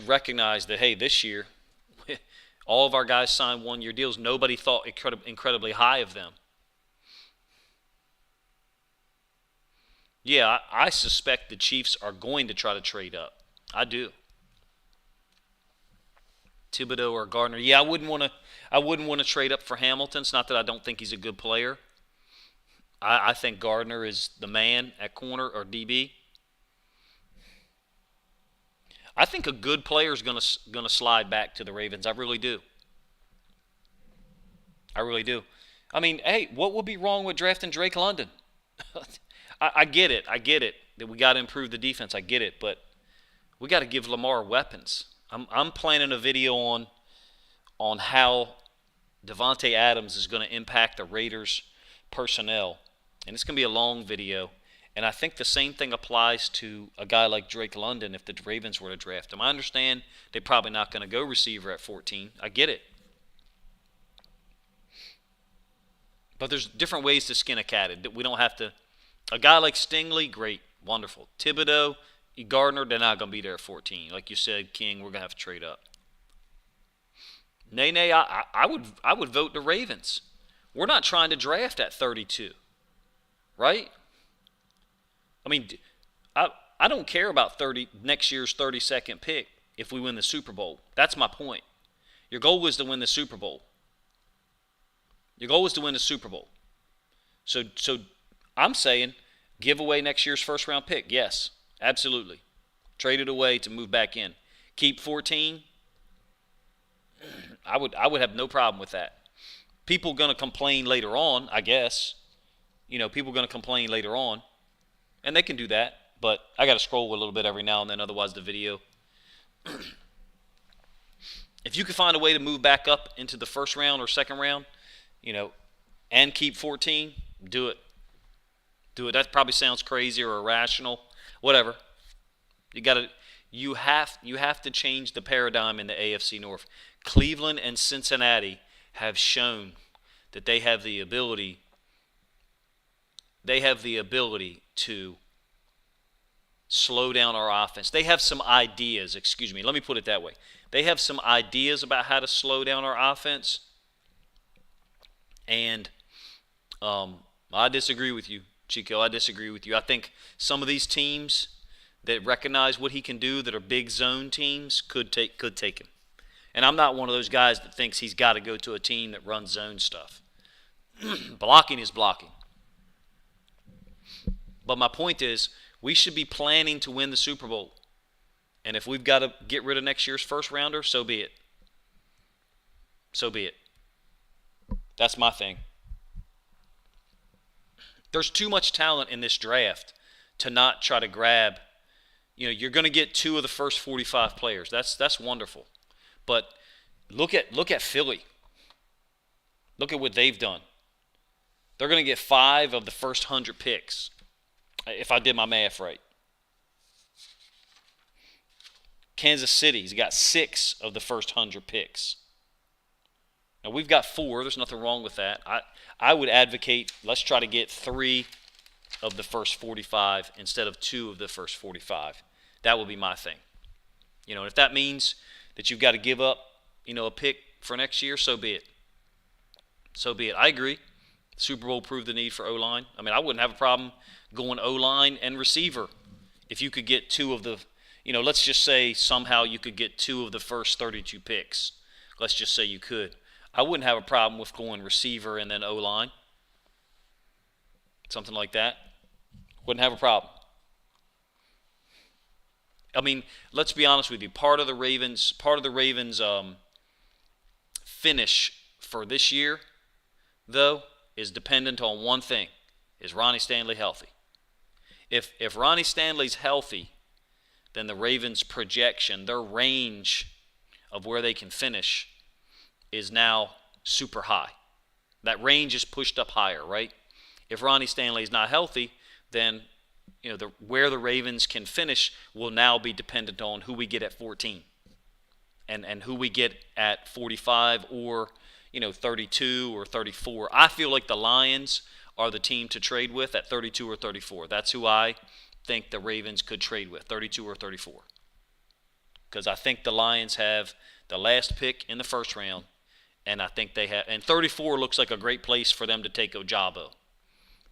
recognize that, hey, this year, all of our guys signed one-year deals. Nobody thought incredibly high of them. Yeah, I suspect the Chiefs are going to try to trade up. I do. Thibodeau or Gardner. Yeah, I wouldn't want to trade up for Hamilton. It's not that I don't think he's a good player. I think Gardner is the man at corner or DB. I think a good player is going to slide back to the Ravens. I really do. I really do. I mean, hey, what would be wrong with drafting Drake London? I get it. I get it that we got to improve the defense. I get it, but we got to give Lamar weapons. I'm planning a video on how Davante Adams is going to impact the Raiders personnel, and it's going to be a long video. And I think the same thing applies to a guy like Drake London if the Ravens were to draft him. I understand they're probably not going to go receiver at 14. I get it. But there's different ways to skin a cat. We don't have to. A guy like Stingley, great, wonderful. Thibodeau, Gardner, they're not going to be there at 14. Like you said, King, we're going to have to trade up. Nay, I would vote the Ravens. We're not trying to draft at 32, right? I mean, I don't care about next year's 32nd pick if we win the Super Bowl. That's my point. Your goal was to win the Super Bowl. Your goal was to win the Super Bowl. So I'm saying give away next year's first-round pick. Yes, absolutely. Trade it away to move back in. Keep 14. I would have no problem with that. People going to complain later on, I guess. People going to complain later on. And they can do that, but I got to scroll a little bit every now and then, otherwise the video. If you could find a way to move back up into the first round or second round, and keep 14, do it. Do it. That probably sounds crazy or irrational, whatever. You have to change the paradigm in the AFC North. Cleveland and Cincinnati have shown that they have the ability to slow down our offense. They have some ideas, let me put it that way. They have some ideas about how to slow down our offense. And I disagree with you, Chico. I disagree with you. I think some of these teams that recognize what he can do, that are big zone teams, could take him. And I'm not one of those guys that thinks he's got to go to a team that runs zone stuff. Blocking is blocking. But my point is, we should be planning to win the Super Bowl. And if we've got to get rid of next year's first rounder, so be it. So be it. That's my thing. There's too much talent in this draft to not try to grab. You're going to get 2 of the first 45 players. That's wonderful. But look at Philly. Look at what they've done. They're going to get 5 of the first 100 picks, if I did my math right. Kansas City's got 6 of the first 100 picks. Now, we've got 4. There's nothing wrong with that. I would advocate let's try to get 3 of the first 45 instead of 2 of the first 45. That would be my thing. And if that means that you've got to give up, a pick for next year, so be it. So be it. I agree. Super Bowl proved the need for O-line. I mean, I wouldn't have a problem going O-line and receiver if you could get 2 of the, let's just say somehow you could get 2 of the first 32 picks. Let's just say you could. I wouldn't have a problem with going receiver and then O-line. Something like that. Wouldn't have a problem. I mean, let's be honest with you. Part of the Ravens' finish for this year, though, is dependent on one thing: is Ronnie Stanley healthy? If Ronnie Stanley's healthy, then the Ravens' projection, their range of where they can finish, is now super high. That range is pushed up higher, right? If Ronnie Stanley is not healthy, then where the Ravens can finish will now be dependent on who we get at 14 and who we get at 45 or 32 or 34. I feel like the Lions are the team to trade with at 32 or 34. That's who I think the Ravens could trade with, 32 or 34. Because I think the Lions have the last pick in the first round, and I think they have, and 34 looks like a great place for them to take Ojabo.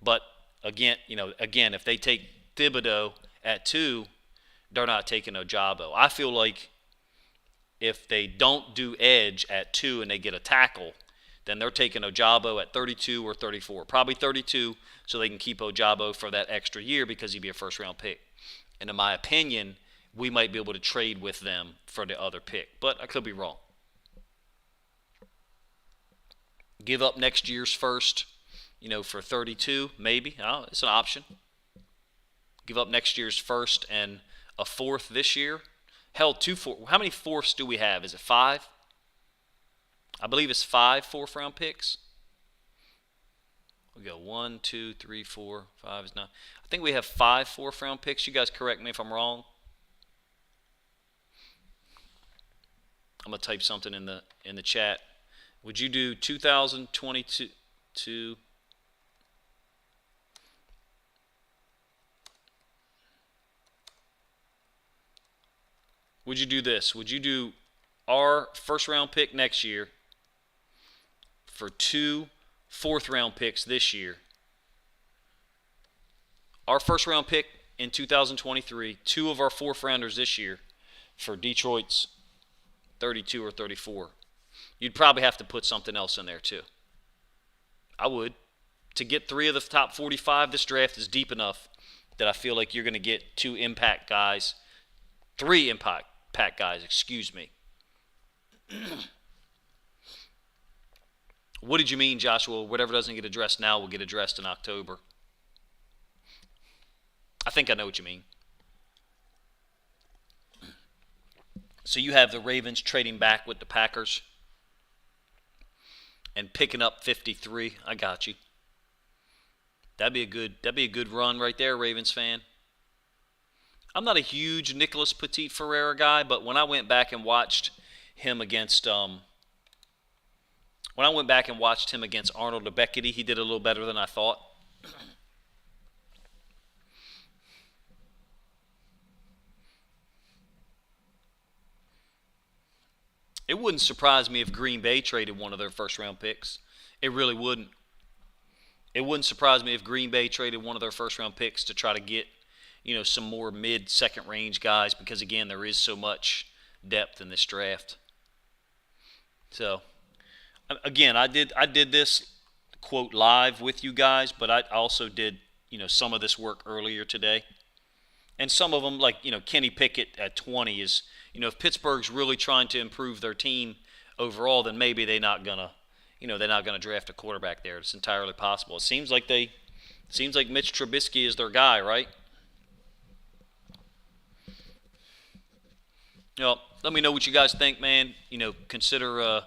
But again, if they take Thibodeau at 2, they're not taking Ojabo. I feel like if they don't do edge at 2 and they get a tackle, then they're taking Ojabo at 32 or 34. Probably 32 so they can keep Ojabo for that extra year because he'd be a first-round pick. And in my opinion, we might be able to trade with them for the other pick. But I could be wrong. Give up next year's first, for 32, maybe. It's an option. Give up next year's first and a 4th this year. Hell, 2 4. How many 4ths do we have? Is it 5? I believe it's 5 4th-round picks. We go 1, 2, 3, 4, 5 is 9. I think we have 5 4th-round picks. You guys correct me if I'm wrong. I'm gonna type something in the chat. Would you do 2022? Would you do this? Would you do our first-round pick next year for 2 4th-round picks this year? Our first-round pick in 2023, 2 of our 4th-rounders this year for Detroit's 32 or 34. You'd probably have to put something else in there too. I would. To get 3 of the top 45, this draft is deep enough that I feel like you're going to get 2 impact guys, 3 impact guys, excuse me. What did you mean, Joshua? Whatever doesn't get addressed now will get addressed in October. I think I know what you mean. So you have the Ravens trading back with the Packers and picking up 53. I got you. That'd be a good run right there, Ravens fan. I'm not a huge Nicholas Petit-Ferreira guy, but when I went back and watched him against Arnold Ebiketie, he did a little better than I thought. It wouldn't surprise me if Green Bay traded one of their first-round picks. It really wouldn't. It wouldn't surprise me if Green Bay traded one of their first-round picks to try to get, some more mid-second range guys because, again, there is so much depth in this draft. So, again, I did this, quote, live with you guys, but I also did, some of this work earlier today. And some of them, like, Kenny Pickett at 20 is, if Pittsburgh's really trying to improve their team overall, then maybe they're not gonna draft a quarterback there. It's entirely possible. It seems like they Seems like Mitch Trubisky is their guy, right? Let me know what you guys think, man. Consider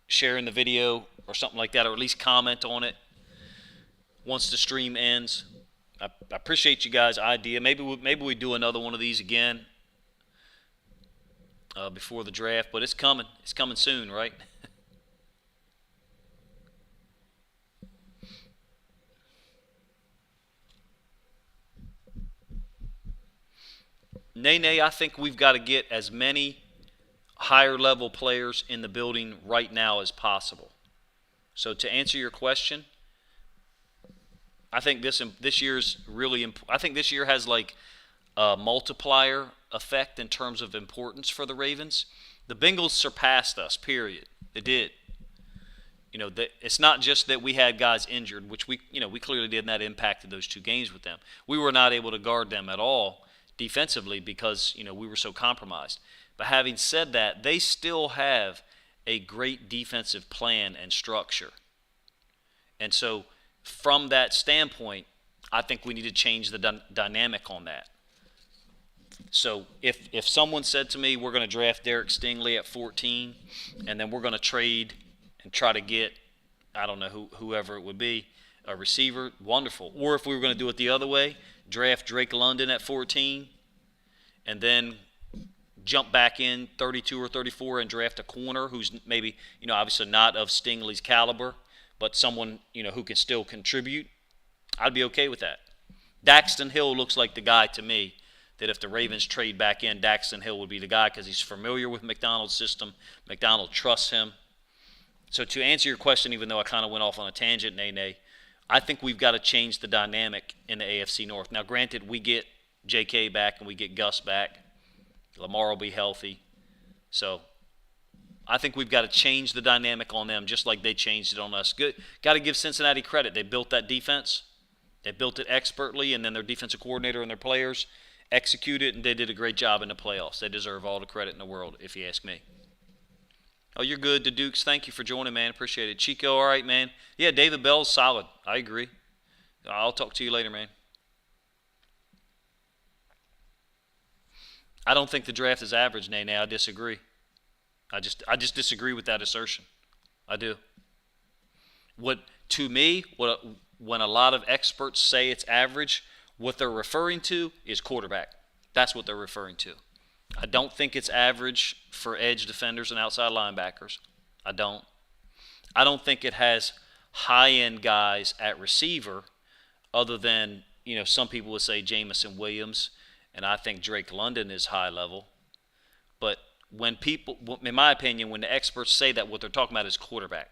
sharing the video or something like that, or at least comment on it once the stream ends. I appreciate you guys' idea. Maybe we do another one of these again before the draft, but it's coming. It's coming soon, right? Nene, I think we've got to get as many higher level players in the building right now as possible. So to answer your question, I think this year's really I think this year has like a multiplier effect in terms of importance for the Ravens. The Bengals surpassed us, period. They did. It's not just that we had guys injured, which we clearly did, and that impacted those two games with them. We were not able to guard them at all defensively because we were so compromised. But having said that, they still have a great defensive plan and structure. And so from that standpoint, I think we need to change the dynamic on that. So if someone said to me, we're going to draft Derek Stingley at 14, and then we're going to trade and try to get, I don't know, whoever it would be, a receiver, wonderful. Or if we were going to do it the other way, draft Drake London at 14, and then jump back in 32 or 34 and draft a corner who's maybe, obviously not of Stingley's caliber, but someone, who can still contribute, I'd be okay with that. Daxton Hill looks like the guy to me that if the Ravens trade back in, Daxton Hill would be the guy because he's familiar with McDonald's system. McDonald trusts him. So to answer your question, even though I kind of went off on a tangent, Nene, I think we've got to change the dynamic in the AFC North. Now, granted, we get J.K. back and we get Gus back. Lamar will be healthy. So I think we've got to change the dynamic on them just like they changed it on us. Good. Got to give Cincinnati credit. They built that defense. They built it expertly, and then their defensive coordinator and their players executed, and they did a great job in the playoffs. They deserve all the credit in the world, if you ask me. Oh, you're good. The Dukes, thank you for joining, man. Appreciate it. Chico, all right, man. Yeah, David Bell's solid. I agree. I'll talk to you later, man. I don't think the draft is average, Nene. I disagree. I just disagree with that assertion. I do. To me, when a lot of experts say it's average, what they're referring to is quarterback. That's what they're referring to. I don't think it's average for edge defenders and outside linebackers. I don't. I don't think it has high-end guys at receiver other than, some people would say Jamison Williams, and I think Drake London is high level. But when people, in my opinion, when the experts say that, what they're talking about is quarterback.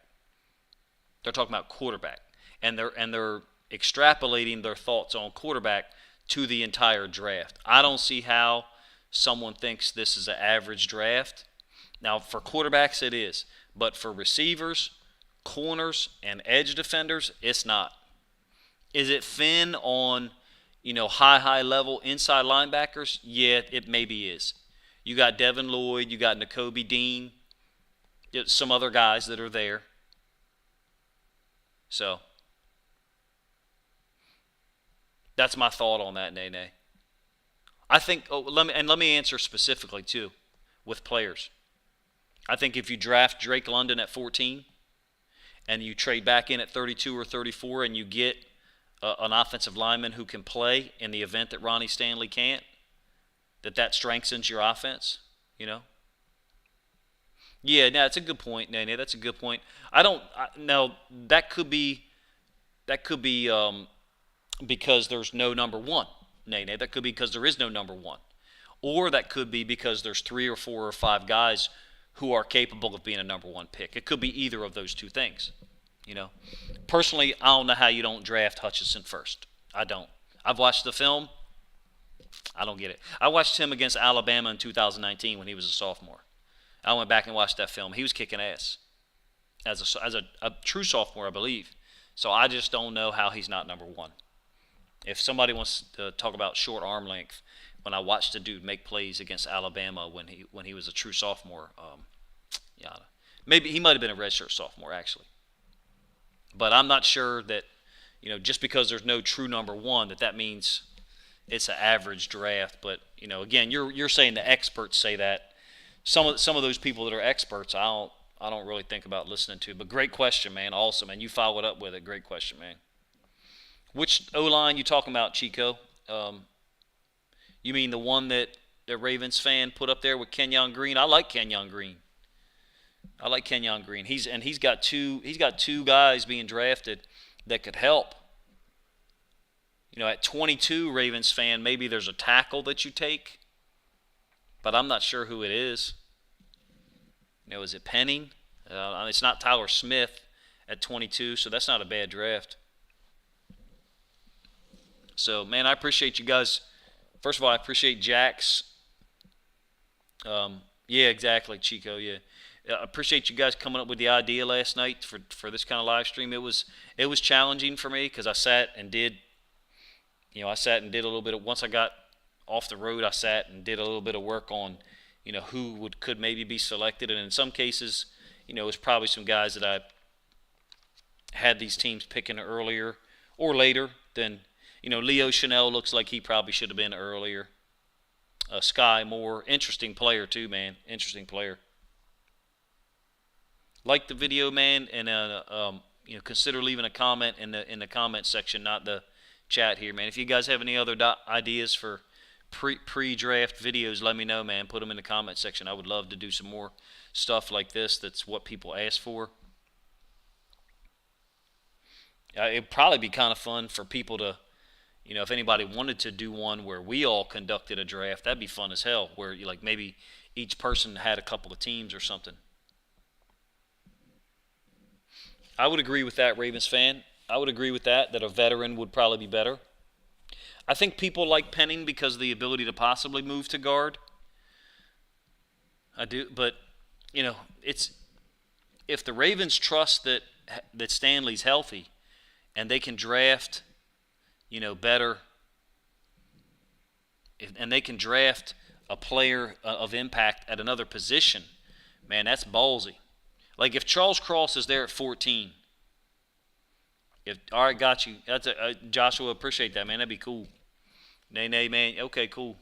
They're talking about quarterback. And they're extrapolating their thoughts on quarterback to the entire draft. I don't see how someone thinks this is an average draft. Now, for quarterbacks, it is. But for receivers, corners, and edge defenders, it's not. Is it thin on, high level inside linebackers? Yeah, it maybe is. You got Devin Lloyd, you got Nakobe Dean, some other guys that are there. So that's my thought on that, Nene. I think. Let me answer specifically too, with players. I think if you draft Drake London at 14, and you trade back in at 32 or 34, and you get an offensive lineman who can play in the event that Ronnie Stanley can't, that strengthens your offense. Yeah, no, that's a good point, Nene. That's a good point. Now that could be because there's no number one, Nene. That could be because there is no number one, or that could be because there's 3 or 4 or 5 guys who are capable of being a number one pick. It could be either of those two things. Personally, I don't know how you don't draft Hutchinson first. I don't. I've watched the film. I don't get it. I watched him against Alabama in 2019 when he was a sophomore. I went back and watched that film. He was kicking ass as a true sophomore, I believe. So I just don't know how he's not number one. If somebody wants to talk about short arm length, when I watched the dude make plays against Alabama when he was a true sophomore, maybe he might have been a redshirt sophomore actually. But I'm not sure that just because there's no true number one, that means it's an average draft. But again, you're saying the experts say that. Some of those people that are experts, I don't really think about listening to. But great question, man. Awesome, and you followed up with it. Great question, man. Which O-line you talking about, Chico? You mean the one that the Ravens fan put up there with Kenyon Green? I like Kenyon Green. He's got two guys being drafted that could help. At 22, Ravens fan, maybe there's a tackle that you take, but I'm not sure who it is. Is it Penning? It's not Tyler Smith at 22, so that's not a bad draft. So, man, I appreciate you guys. First of all, I appreciate Jack's. Yeah, exactly, Chico, yeah. I appreciate you guys coming up with the idea last night for this kind of live stream. It was challenging for me because I sat and did a little bit of, once I got off the road, I sat and did a little bit of work on, who could maybe be selected. And in some cases, it was probably some guys that I had these teams picking earlier or later than, Leo Chanel looks like he probably should have been earlier. Sky Moore, interesting player too, man. Interesting player. Like the video, man, and consider leaving a comment in the comment section, not the chat here, man. If you guys have any other ideas for pre-draft videos, let me know, man. Put them in the comment section. I would love to do some more stuff like this. That's what people ask for. It'd probably be kind of fun for people to, if anybody wanted to do one where we all conducted a draft, that'd be fun as hell, where maybe each person had a couple of teams or something. I would agree with that, Ravens fan. I would agree with that a veteran would probably be better. I think people like Penning because of the ability to possibly move to guard. I do, but, it's if the Ravens trust that Stanley's healthy and they can draft, better, and they can draft a player of impact at another position, man, that's ballsy. Like if Charles Cross is there at 14, all right, got you. That's Joshua, appreciate that, man. That'd be cool. Nay, man. Okay, cool.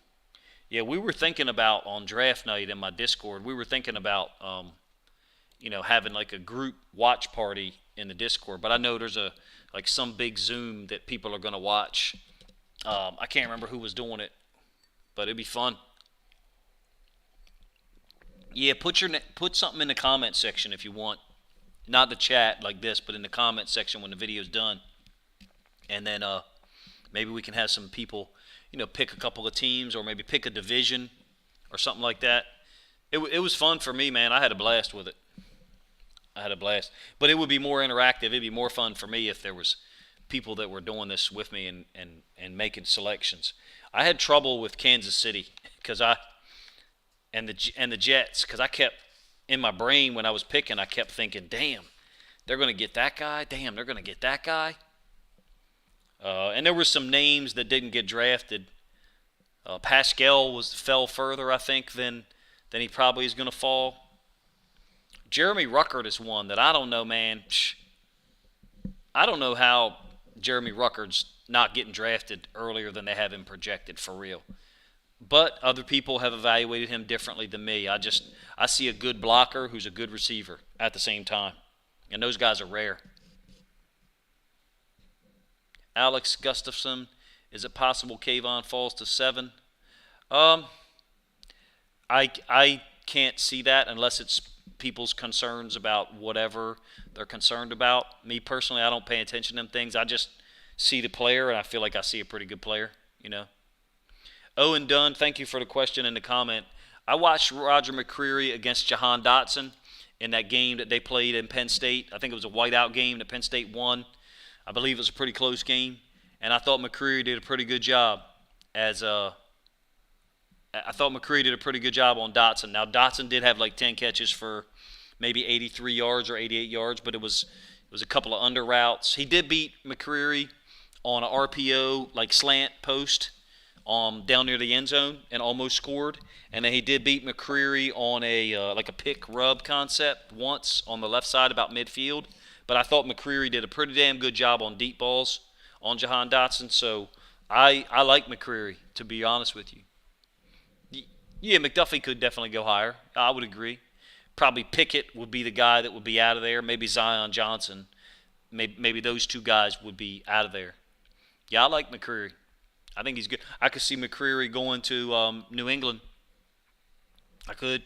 Yeah, we were thinking about on draft night in my Discord. We were thinking about, having like a group watch party in the Discord. But I know there's some big Zoom that people are gonna watch. I can't remember who was doing it, but it'd be fun. Yeah, put something in the comment section if you want. Not the chat like this, but in the comment section when the video's done. And then maybe we can have some people, pick a couple of teams or maybe pick a division or something like that. It was fun for me, man. I had a blast with it. But it would be more interactive. It'd be more fun for me if there was people that were doing this with me and making selections. I had trouble with Kansas City and the Jets because I kept, in my brain when I was picking, I kept thinking, damn, they're going to get that guy. Damn, they're going to get that guy. And there were some names that didn't get drafted. Pascal fell further, I think, than he probably is going to fall. Jeremy Ruckert is one that I don't know, man. I don't know how Jeremy Ruckert's not getting drafted earlier than they have him projected, for real. But other people have evaluated him differently than me. I see a good blocker who's a good receiver at the same time. And those guys are rare. Alex Gustafson, is it possible Kayvon falls to 7? I can't see that unless it's people's concerns about whatever they're concerned about. Me personally, I don't pay attention to them things. I just see the player, and I feel like I see a pretty good player, Owen Dunn, thank you for the question and the comment. I watched Roger McCreary against Jahan Dotson in that game that they played in Penn State. I think it was a whiteout game that Penn State won. I believe it was a pretty close game. And I thought McCreary did a pretty good job on Dotson. Now, Dotson did have like 10 catches for maybe 83 yards or 88 yards, but it was a couple of under routes. He did beat McCreary on an RPO, like slant post, down near the end zone and almost scored. And then he did beat McCreary on a pick rub concept once on the left side about midfield. But I thought McCreary did a pretty damn good job on deep balls. on Jahan Dotson. So I like McCreary, to be honest with you. Yeah, McDuffie could definitely go higher. I would agree. Probably Pickett would be the guy that would be out of there. Maybe Zion Johnson. Maybe those two guys would be out of there. Yeah, I like McCreary. I think he's good. I could see McCreary going to New England. I could.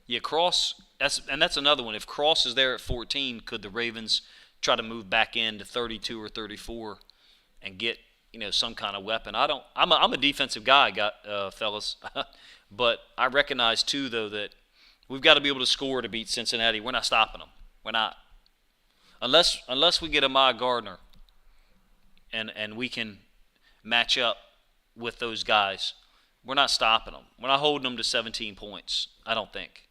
Yeah, Cross. That's another one. If Cross is there at 14, could the Ravens try to move back into 32 or 34 and get some kind of weapon? I don't. I'm a defensive guy, fellas, but I recognize too though that we've got to be able to score to beat Cincinnati. We're not stopping them. We're not unless we get Ahmad Gardner and we can match up with those guys. We're not stopping them. We're not holding them to 17 points. I don't think.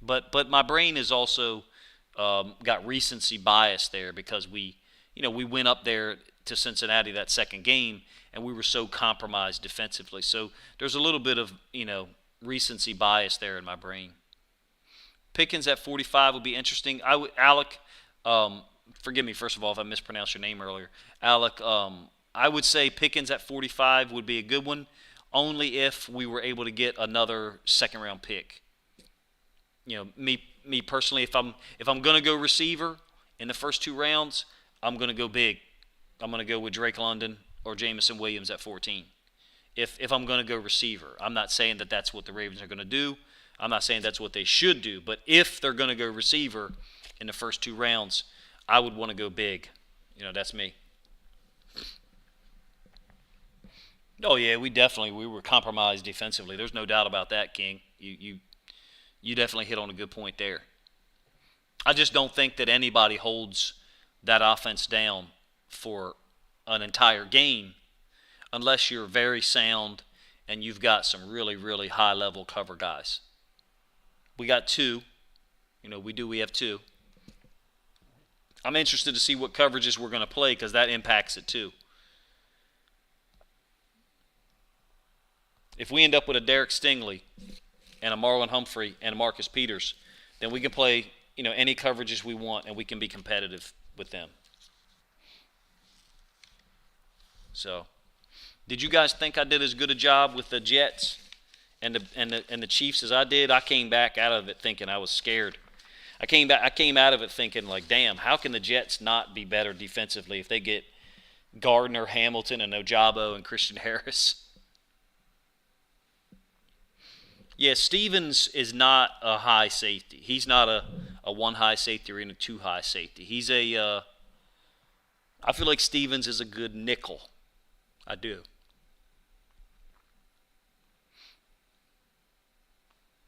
But my brain is also got recency bias there because we went up there to Cincinnati that second game and we were so compromised defensively. So there's a little bit of recency bias there in my brain. Pickens at 45 would be interesting. Alec, forgive me first of all if I mispronounced your name earlier. Alec, I would say Pickens at 45 would be a good one, only if we were able to get another second round pick. Me personally, if I'm gonna go receiver in the first two rounds, I'm gonna go big. I'm gonna go with Drake London or Jameson Williams at 14. If I'm gonna go receiver, I'm not saying that that's what the Ravens are gonna do. I'm not saying that's what they should do. But if they're gonna go receiver in the first two rounds, I would want to go big. That's me. Oh yeah, we were compromised defensively. There's no doubt about that, King. You definitely hit on a good point there. I just don't think that anybody holds that offense down for an entire game unless you're very sound and you've got some really, really high-level cover guys. We got two. We have two. I'm interested to see what coverages we're going to play because that impacts it too. If we end up with a Derek Stingley and a Marlon Humphrey and a Marcus Peters, then we can play, any coverages we want and we can be competitive with them. So, did you guys think I did as good a job with the Jets and the Chiefs as I did? I came back out of it thinking I was scared. I came out of it thinking like, damn, how can the Jets not be better defensively if they get Gardner, Hamilton, and Ojabo and Christian Harris? Yeah, Stevens is not a high safety. He's not a one high safety or even a two high safety. He's I feel like Stevens is a good nickel. I do.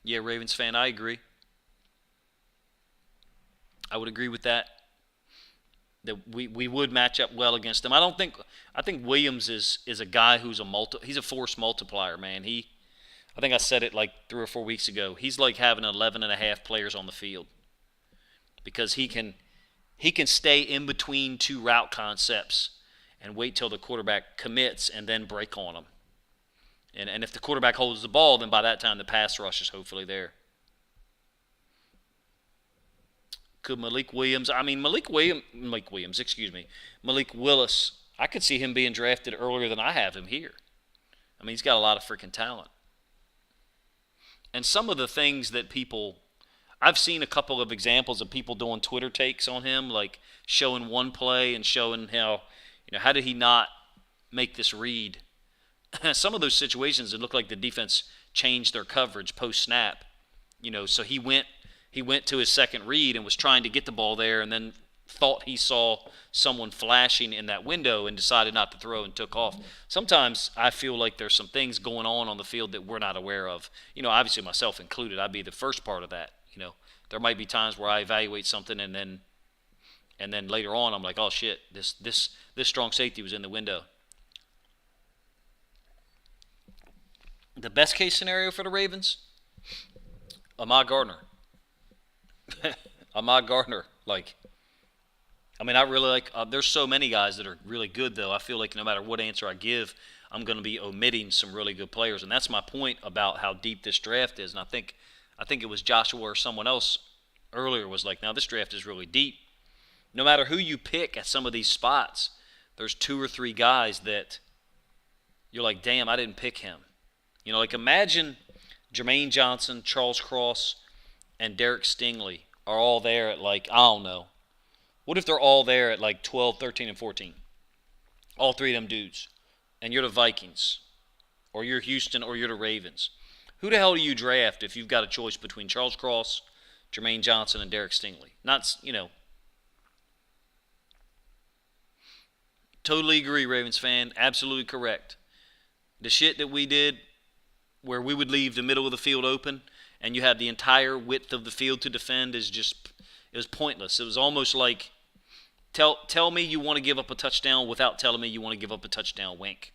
Yeah, Ravens fan, I agree. I would agree with that. That we would match up well against them. I think Williams is a guy who's he's a force multiplier, man. I think I said it like 3 or 4 weeks ago. He's like having 11 and a half players on the field because he can stay in between two route concepts and wait till the quarterback commits and then break on them. And if the quarterback holds the ball, then by that time the pass rush is hopefully there. Could Malik Willis, I could see him being drafted earlier than I have him here. I mean, he's got a lot of freaking talent. And some of the things that I've seen a couple of examples of people doing Twitter takes on him, like showing one play and showing how did he not make this read? Some of those situations, it looked like the defense changed their coverage post-snap. So he went to his second read and was trying to get the ball there and then thought he saw someone flashing in that window and decided not to throw and took off. Sometimes I feel like there's some things going on the field that we're not aware of. Obviously myself included, I'd be the first part of that. There might be times where I evaluate something and then later on I'm like, oh shit, this strong safety was in the window. The best case scenario for the Ravens, Ahmad Gardner. Ahmad Gardner, I really like. There's so many guys that are really good, though. I feel like no matter what answer I give, I'm going to be omitting some really good players, and that's my point about how deep this draft is. And I think I think it was Joshua or someone else earlier was like, now this draft is really deep. No matter who you pick at some of these spots, there's 2 or 3 guys that you're like, damn, I didn't pick him. You know, like imagine Jermaine Johnson, Charles Cross, and Derek Stingley are all there at like, I don't know. What if they're all there at like 12, 13, and 14? All 3 of them dudes. And you're the Vikings, or you're Houston, or you're the Ravens. Who the hell do you draft if you've got a choice between Charles Cross, Jermaine Johnson, and Derek Stingley? Not, you know. Totally agree, Ravens fan. Absolutely correct. The shit that we did where we would leave the middle of the field open and you have the entire width of the field to defend is just, it was pointless. It was almost like, tell me you want to give up a touchdown without telling me you want to give up a touchdown, wink.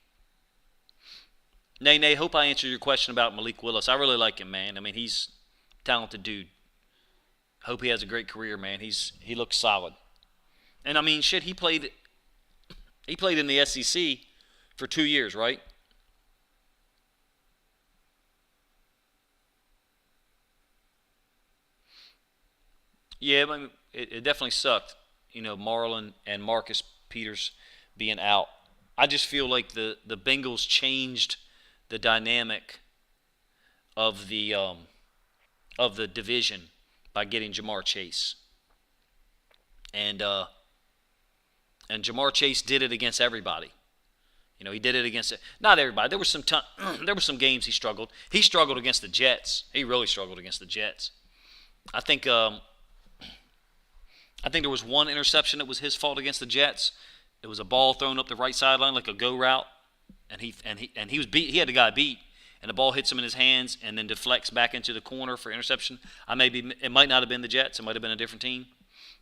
Nay, hope I answered your question about Malik Willis. I really like him, man. I mean, he's a talented dude. Hope he has a great career, man. He looks solid. And I mean, shit, he played in the SEC for 2 years, right? Yeah, I mean, it definitely sucked, you know, Marlon and Marcus Peters being out. I just feel like the Bengals changed the dynamic of the division by getting Jamar Chase. And Jamar Chase did it against everybody. You know, he did it against not everybody. There were some games he struggled. He struggled against the Jets. He really struggled against the Jets. I think there was one interception that was his fault against the Jets. It was a ball thrown up the right sideline like a go route, and he was beat. He had the guy beat, and the ball hits him in his hands and then deflects back into the corner for interception. It might not have been the Jets. It might have been a different team.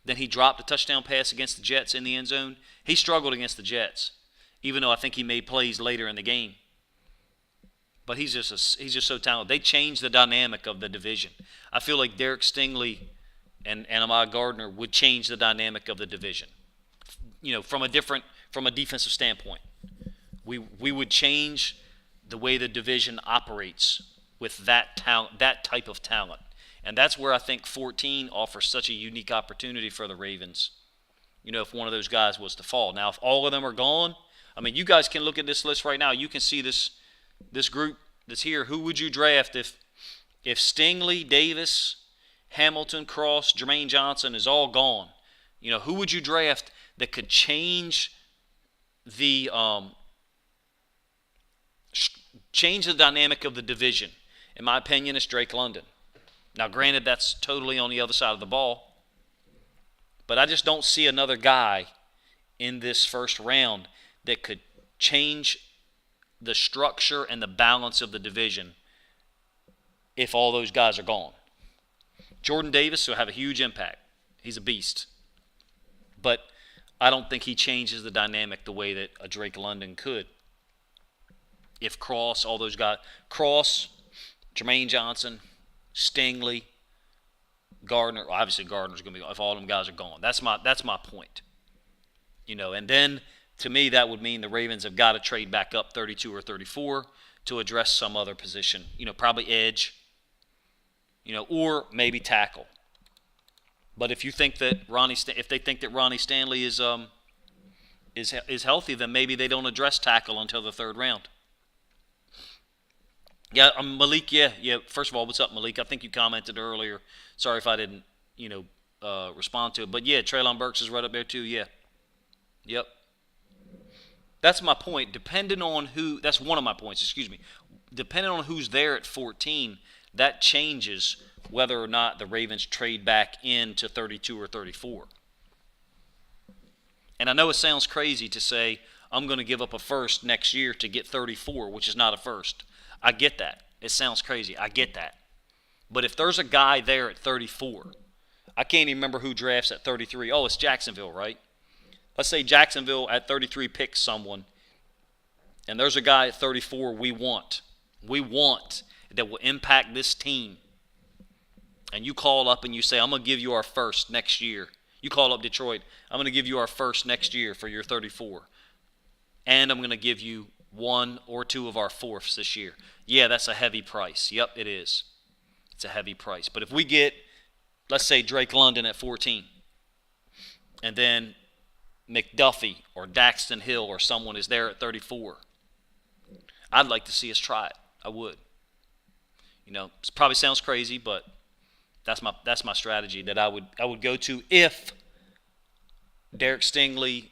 Then he dropped a touchdown pass against the Jets in the end zone. He struggled against the Jets, even though I think he made plays later in the game. But he's just so talented. They changed the dynamic of the division. I feel like Derek Stingley and Ahmad Gardner would change the dynamic of the division. You know, from a defensive standpoint, we would change the way the division operates with that type of talent, and that's where I think 14 offers such a unique opportunity for the Ravens. You know, if one of those guys was to fall. Now, if all of them are gone, I mean, you guys can look at this list right now. You can see this group that's here. Who would you draft if Stingley, Davis, Hamilton, Cross, Jermaine Johnson is all gone? You know, who would you draft that could change the dynamic of the division? In my opinion, it's Drake London. Now, granted, that's totally on the other side of the ball, but I just don't see another guy in this first round that could change the structure and the balance of the division if all those guys are gone. Jordan Davis will have a huge impact. He's a beast. But I don't think he changes the dynamic the way that a Drake London could. If Cross, all those guys, Cross, Jermaine Johnson, Stingley, Gardner, well, obviously Gardner's going to be gone if all them guys are gone. That's my point. You know, and then to me that would mean the Ravens have got to trade back up 32 or 34 to address some other position. You know, probably edge. You know, or maybe tackle. But if you think that if they think that Ronnie Stanley is healthy, then maybe they don't address tackle until the third round. Yeah, Malik. Yeah. First of all, what's up, Malik? I think you commented earlier. Sorry if I didn't, respond to it. But yeah, Treylon Burks is right up there too. Yeah. Yep. That's my point. That's one of my points. Excuse me. Depending on who's there at 14. That changes whether or not the Ravens trade back into 32 or 34. And I know it sounds crazy to say, I'm going to give up a first next year to get 34, which is not a first. I get that. It sounds crazy. I get that. But if there's a guy there at 34, I can't even remember who drafts at 33. Oh, it's Jacksonville, right? Let's say Jacksonville at 33 picks someone, and there's a guy at 34 we want that will impact this team. And you call up and you say, I'm going to give you our first next year. You call up Detroit, I'm going to give you our first next year for your 34. And I'm going to give you 1 or 2 of our fourths this year. Yeah, that's a heavy price. Yep, it is. It's a heavy price. But if we get, let's say, Drake London at 14, and then McDuffie or Daxton Hill or someone is there at 34, I'd like to see us try it. I would. It probably sounds crazy, but that's my strategy that I would go to if Derek Stingley,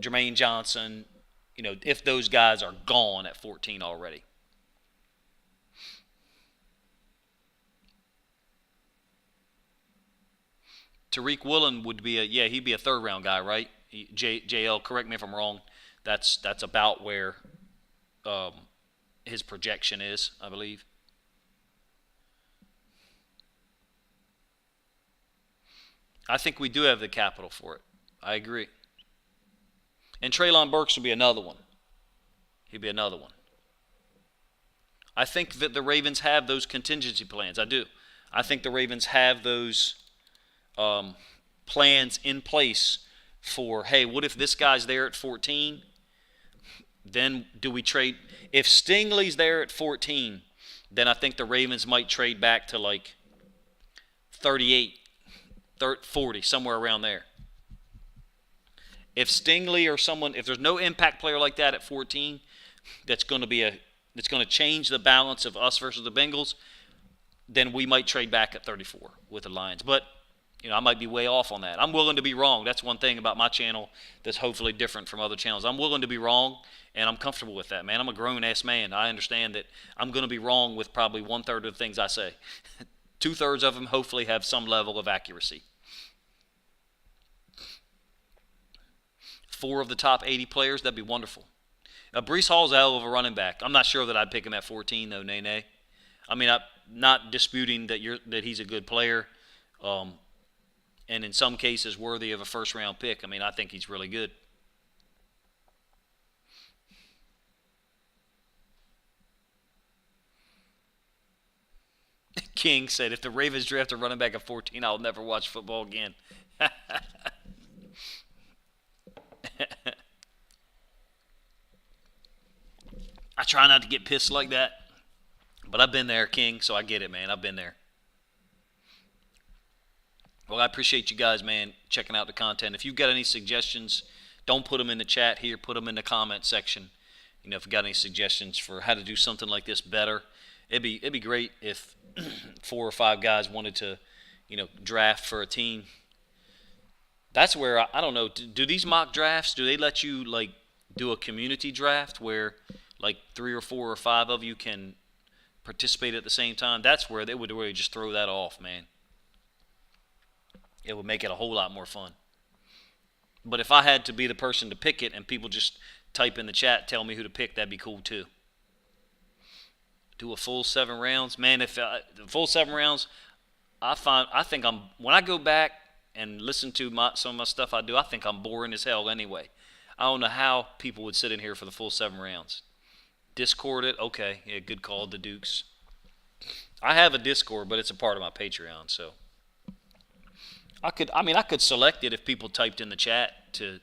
Jermaine Johnson, if those guys are gone at 14 already. Tariq Woolen would be he'd be a third round guy, right? JL, correct me if I'm wrong. That's about where his projection is, I believe. I think we do have the capital for it. I agree. And Treylon Burks would be another one. He'd be another one. I think that the Ravens have those contingency plans. I do. I think the Ravens have those plans in place for, hey, what if this guy's there at 14? Then do we trade? If Stingley's there at 14, then I think the Ravens might trade back to like 38, 40, somewhere around there. If Stingley or someone, if there's no impact player like that at 14, that's going to change the balance of us versus the Bengals, then we might trade back at 34 with the Lions. But I might be way off on that. I'm willing to be wrong. That's one thing about my channel that's hopefully different from other channels. I'm willing to be wrong, and I'm comfortable with that, man. I'm a grown-ass man. I understand that I'm going to be wrong with probably 1/3 of the things I say. 2/3 of them hopefully have some level of accuracy. 4 of the top 80 players, that'd be wonderful. Breece Hall's a hell of a running back. I'm not sure that I'd pick him at 14, though, Nene. I mean, I'm not disputing that he's a good player. And in some cases worthy of a first-round pick. I mean, I think he's really good. King said, if the Ravens draft a running back at 14, I'll never watch football again. I try not to get pissed like that, but I've been there, King, so I get it, man. I've been there. Well, I appreciate you guys, man, checking out the content. If you've got any suggestions, don't put them in the chat here. Put them in the comment section. If you've got any suggestions for how to do something like this better, it'd be great if 4 or 5 guys wanted to, draft for a team. That's where I don't know. Do these mock drafts? Do they let you do a community draft where 3 or 4 or 5 of you can participate at the same time? That's where they would really just throw that off, man. It would make it a whole lot more fun. But if I had to be the person to pick it and people just type in the chat, tell me who to pick, that'd be cool too. Do a full 7 rounds. Man, if the full 7 rounds, when I go back and listen to some of my stuff I do, I think I'm boring as hell anyway. I don't know how people would sit in here for the full 7 rounds. Discord it, okay. Yeah, good call, the Dukes. I have a Discord, but it's a part of my Patreon, so I could select it if people typed in the chat to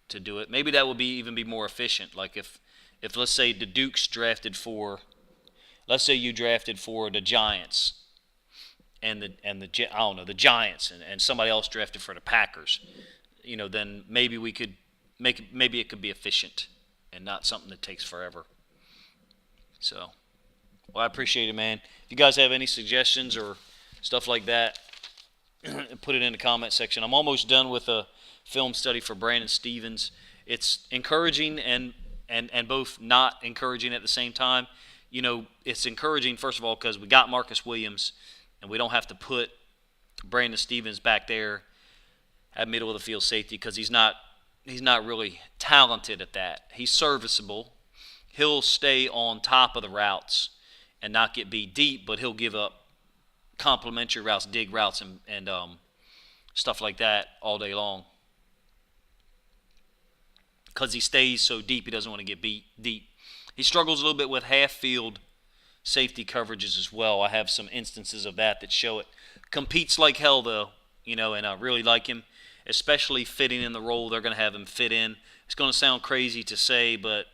do it. Maybe that would even be more efficient. Like if let's say the Dukes drafted for, let's say you drafted for the Giants and the Giants and somebody else drafted for the Packers, then maybe we could maybe it could be efficient and not something that takes forever. So, well, I appreciate it, man. If you guys have any suggestions or stuff like that, put it in the comment section. I'm almost done with a film study for Brandon Stephens. It's encouraging and both not encouraging at the same time. It's encouraging, first of all, because we got Marcus Williams, and we don't have to put Brandon Stephens back there at middle of the field safety because he's not really talented at that. He's serviceable. He'll stay on top of the routes and not get beat deep, but he'll give up complementary routes, dig routes, and stuff like that all day long. Because he stays so deep, he doesn't want to get beat deep. He struggles a little bit with half-field safety coverages as well. I have some instances of that show it. Competes like hell, though, and I really like him, especially fitting in the role they're going to have him fit in. It's going to sound crazy to say, but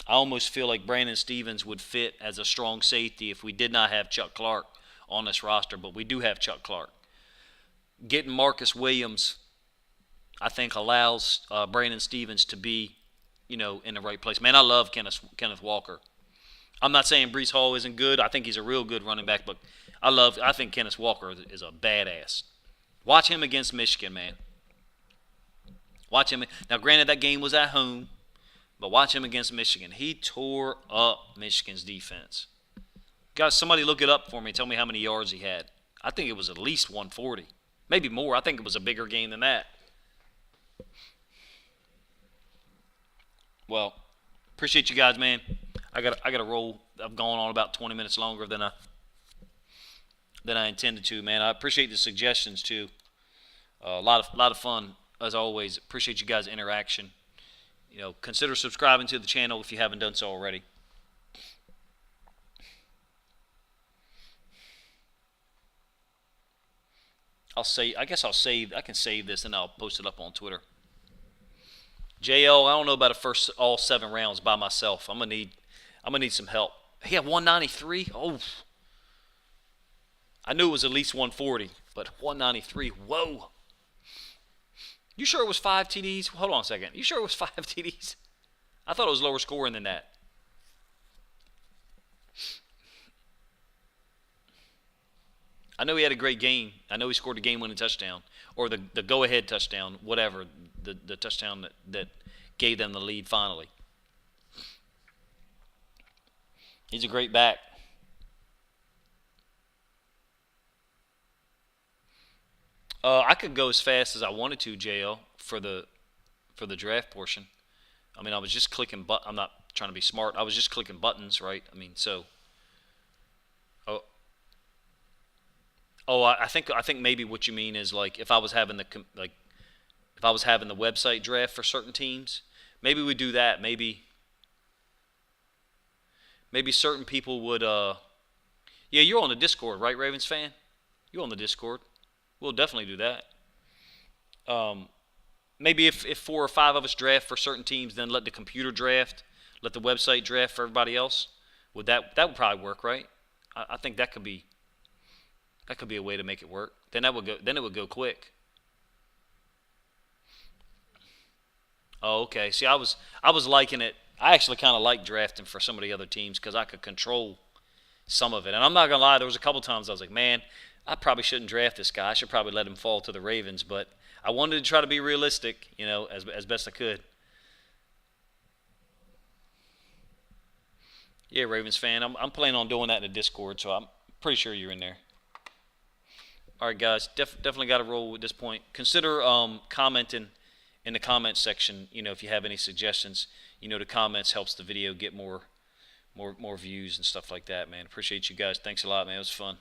I almost feel like Brandon Stephens would fit as a strong safety if we did not have Chuck Clark on this roster, but we do have Chuck Clark. Getting Marcus Williams, I think, allows Brandon Stephens to be, in the right place. Man, I love Kenneth Walker. I'm not saying Breece Hall isn't good. I think he's a real good running back, but I think Kenneth Walker is a badass. Watch him against Michigan, man. Watch him. Now, granted, that game was at home, but watch him against Michigan. He tore up Michigan's defense. Guys, somebody look it up for me. Tell me how many yards he had. I think it was at least 140. Maybe more. I think it was a bigger game than that. Well, appreciate you guys, man. I got to roll. I've gone on about 20 minutes longer than I intended to, man. I appreciate the suggestions too. A lot of fun as always. Appreciate you guys' interaction. Consider subscribing to the channel if you haven't done so already. I can save this and I'll post it up on Twitter. JL, I don't know about the first all 7 rounds by myself. I'm gonna need some help. He had 193. Oh, I knew it was at least 140, but 193. Whoa. You sure it was 5 TDs? Hold on a second. You sure it was 5 TDs? I thought it was lower scoring than that. I know he had a great game. I know he scored a game-winning touchdown, or the go-ahead touchdown, whatever, the touchdown that gave them the lead finally. He's a great back. I could go as fast as I wanted to, JL, for the draft portion. I mean, I was just clicking I'm not trying to be smart. I was just clicking buttons, right? I mean, so. I think maybe what you mean is like if I was having the website draft for certain teams, maybe we do that. Maybe certain people would. Yeah, you're on the Discord, right, Ravens fan? You're on the Discord. We'll definitely do that. Maybe if 4 or 5 of us draft for certain teams, then let the computer draft, let the website draft for everybody else. That would probably work, right? I think that could be a way to make it work. Then it would go quick. Oh, okay. See, I was liking it. I actually kind of like drafting for some of the other teams because I could control some of it. And I'm not gonna lie, there was a couple times I was like, man, I probably shouldn't draft this guy. I should probably let him fall to the Ravens. But I wanted to try to be realistic, as best I could. Yeah, Ravens fan. I'm planning on doing that in the Discord, so I'm pretty sure you're in there. All right, guys, definitely got to roll at this point. Consider commenting in the comments section. If you have any suggestions, the comments helps the video get more views and stuff like that, man. Appreciate you guys. Thanks a lot, man. It was fun.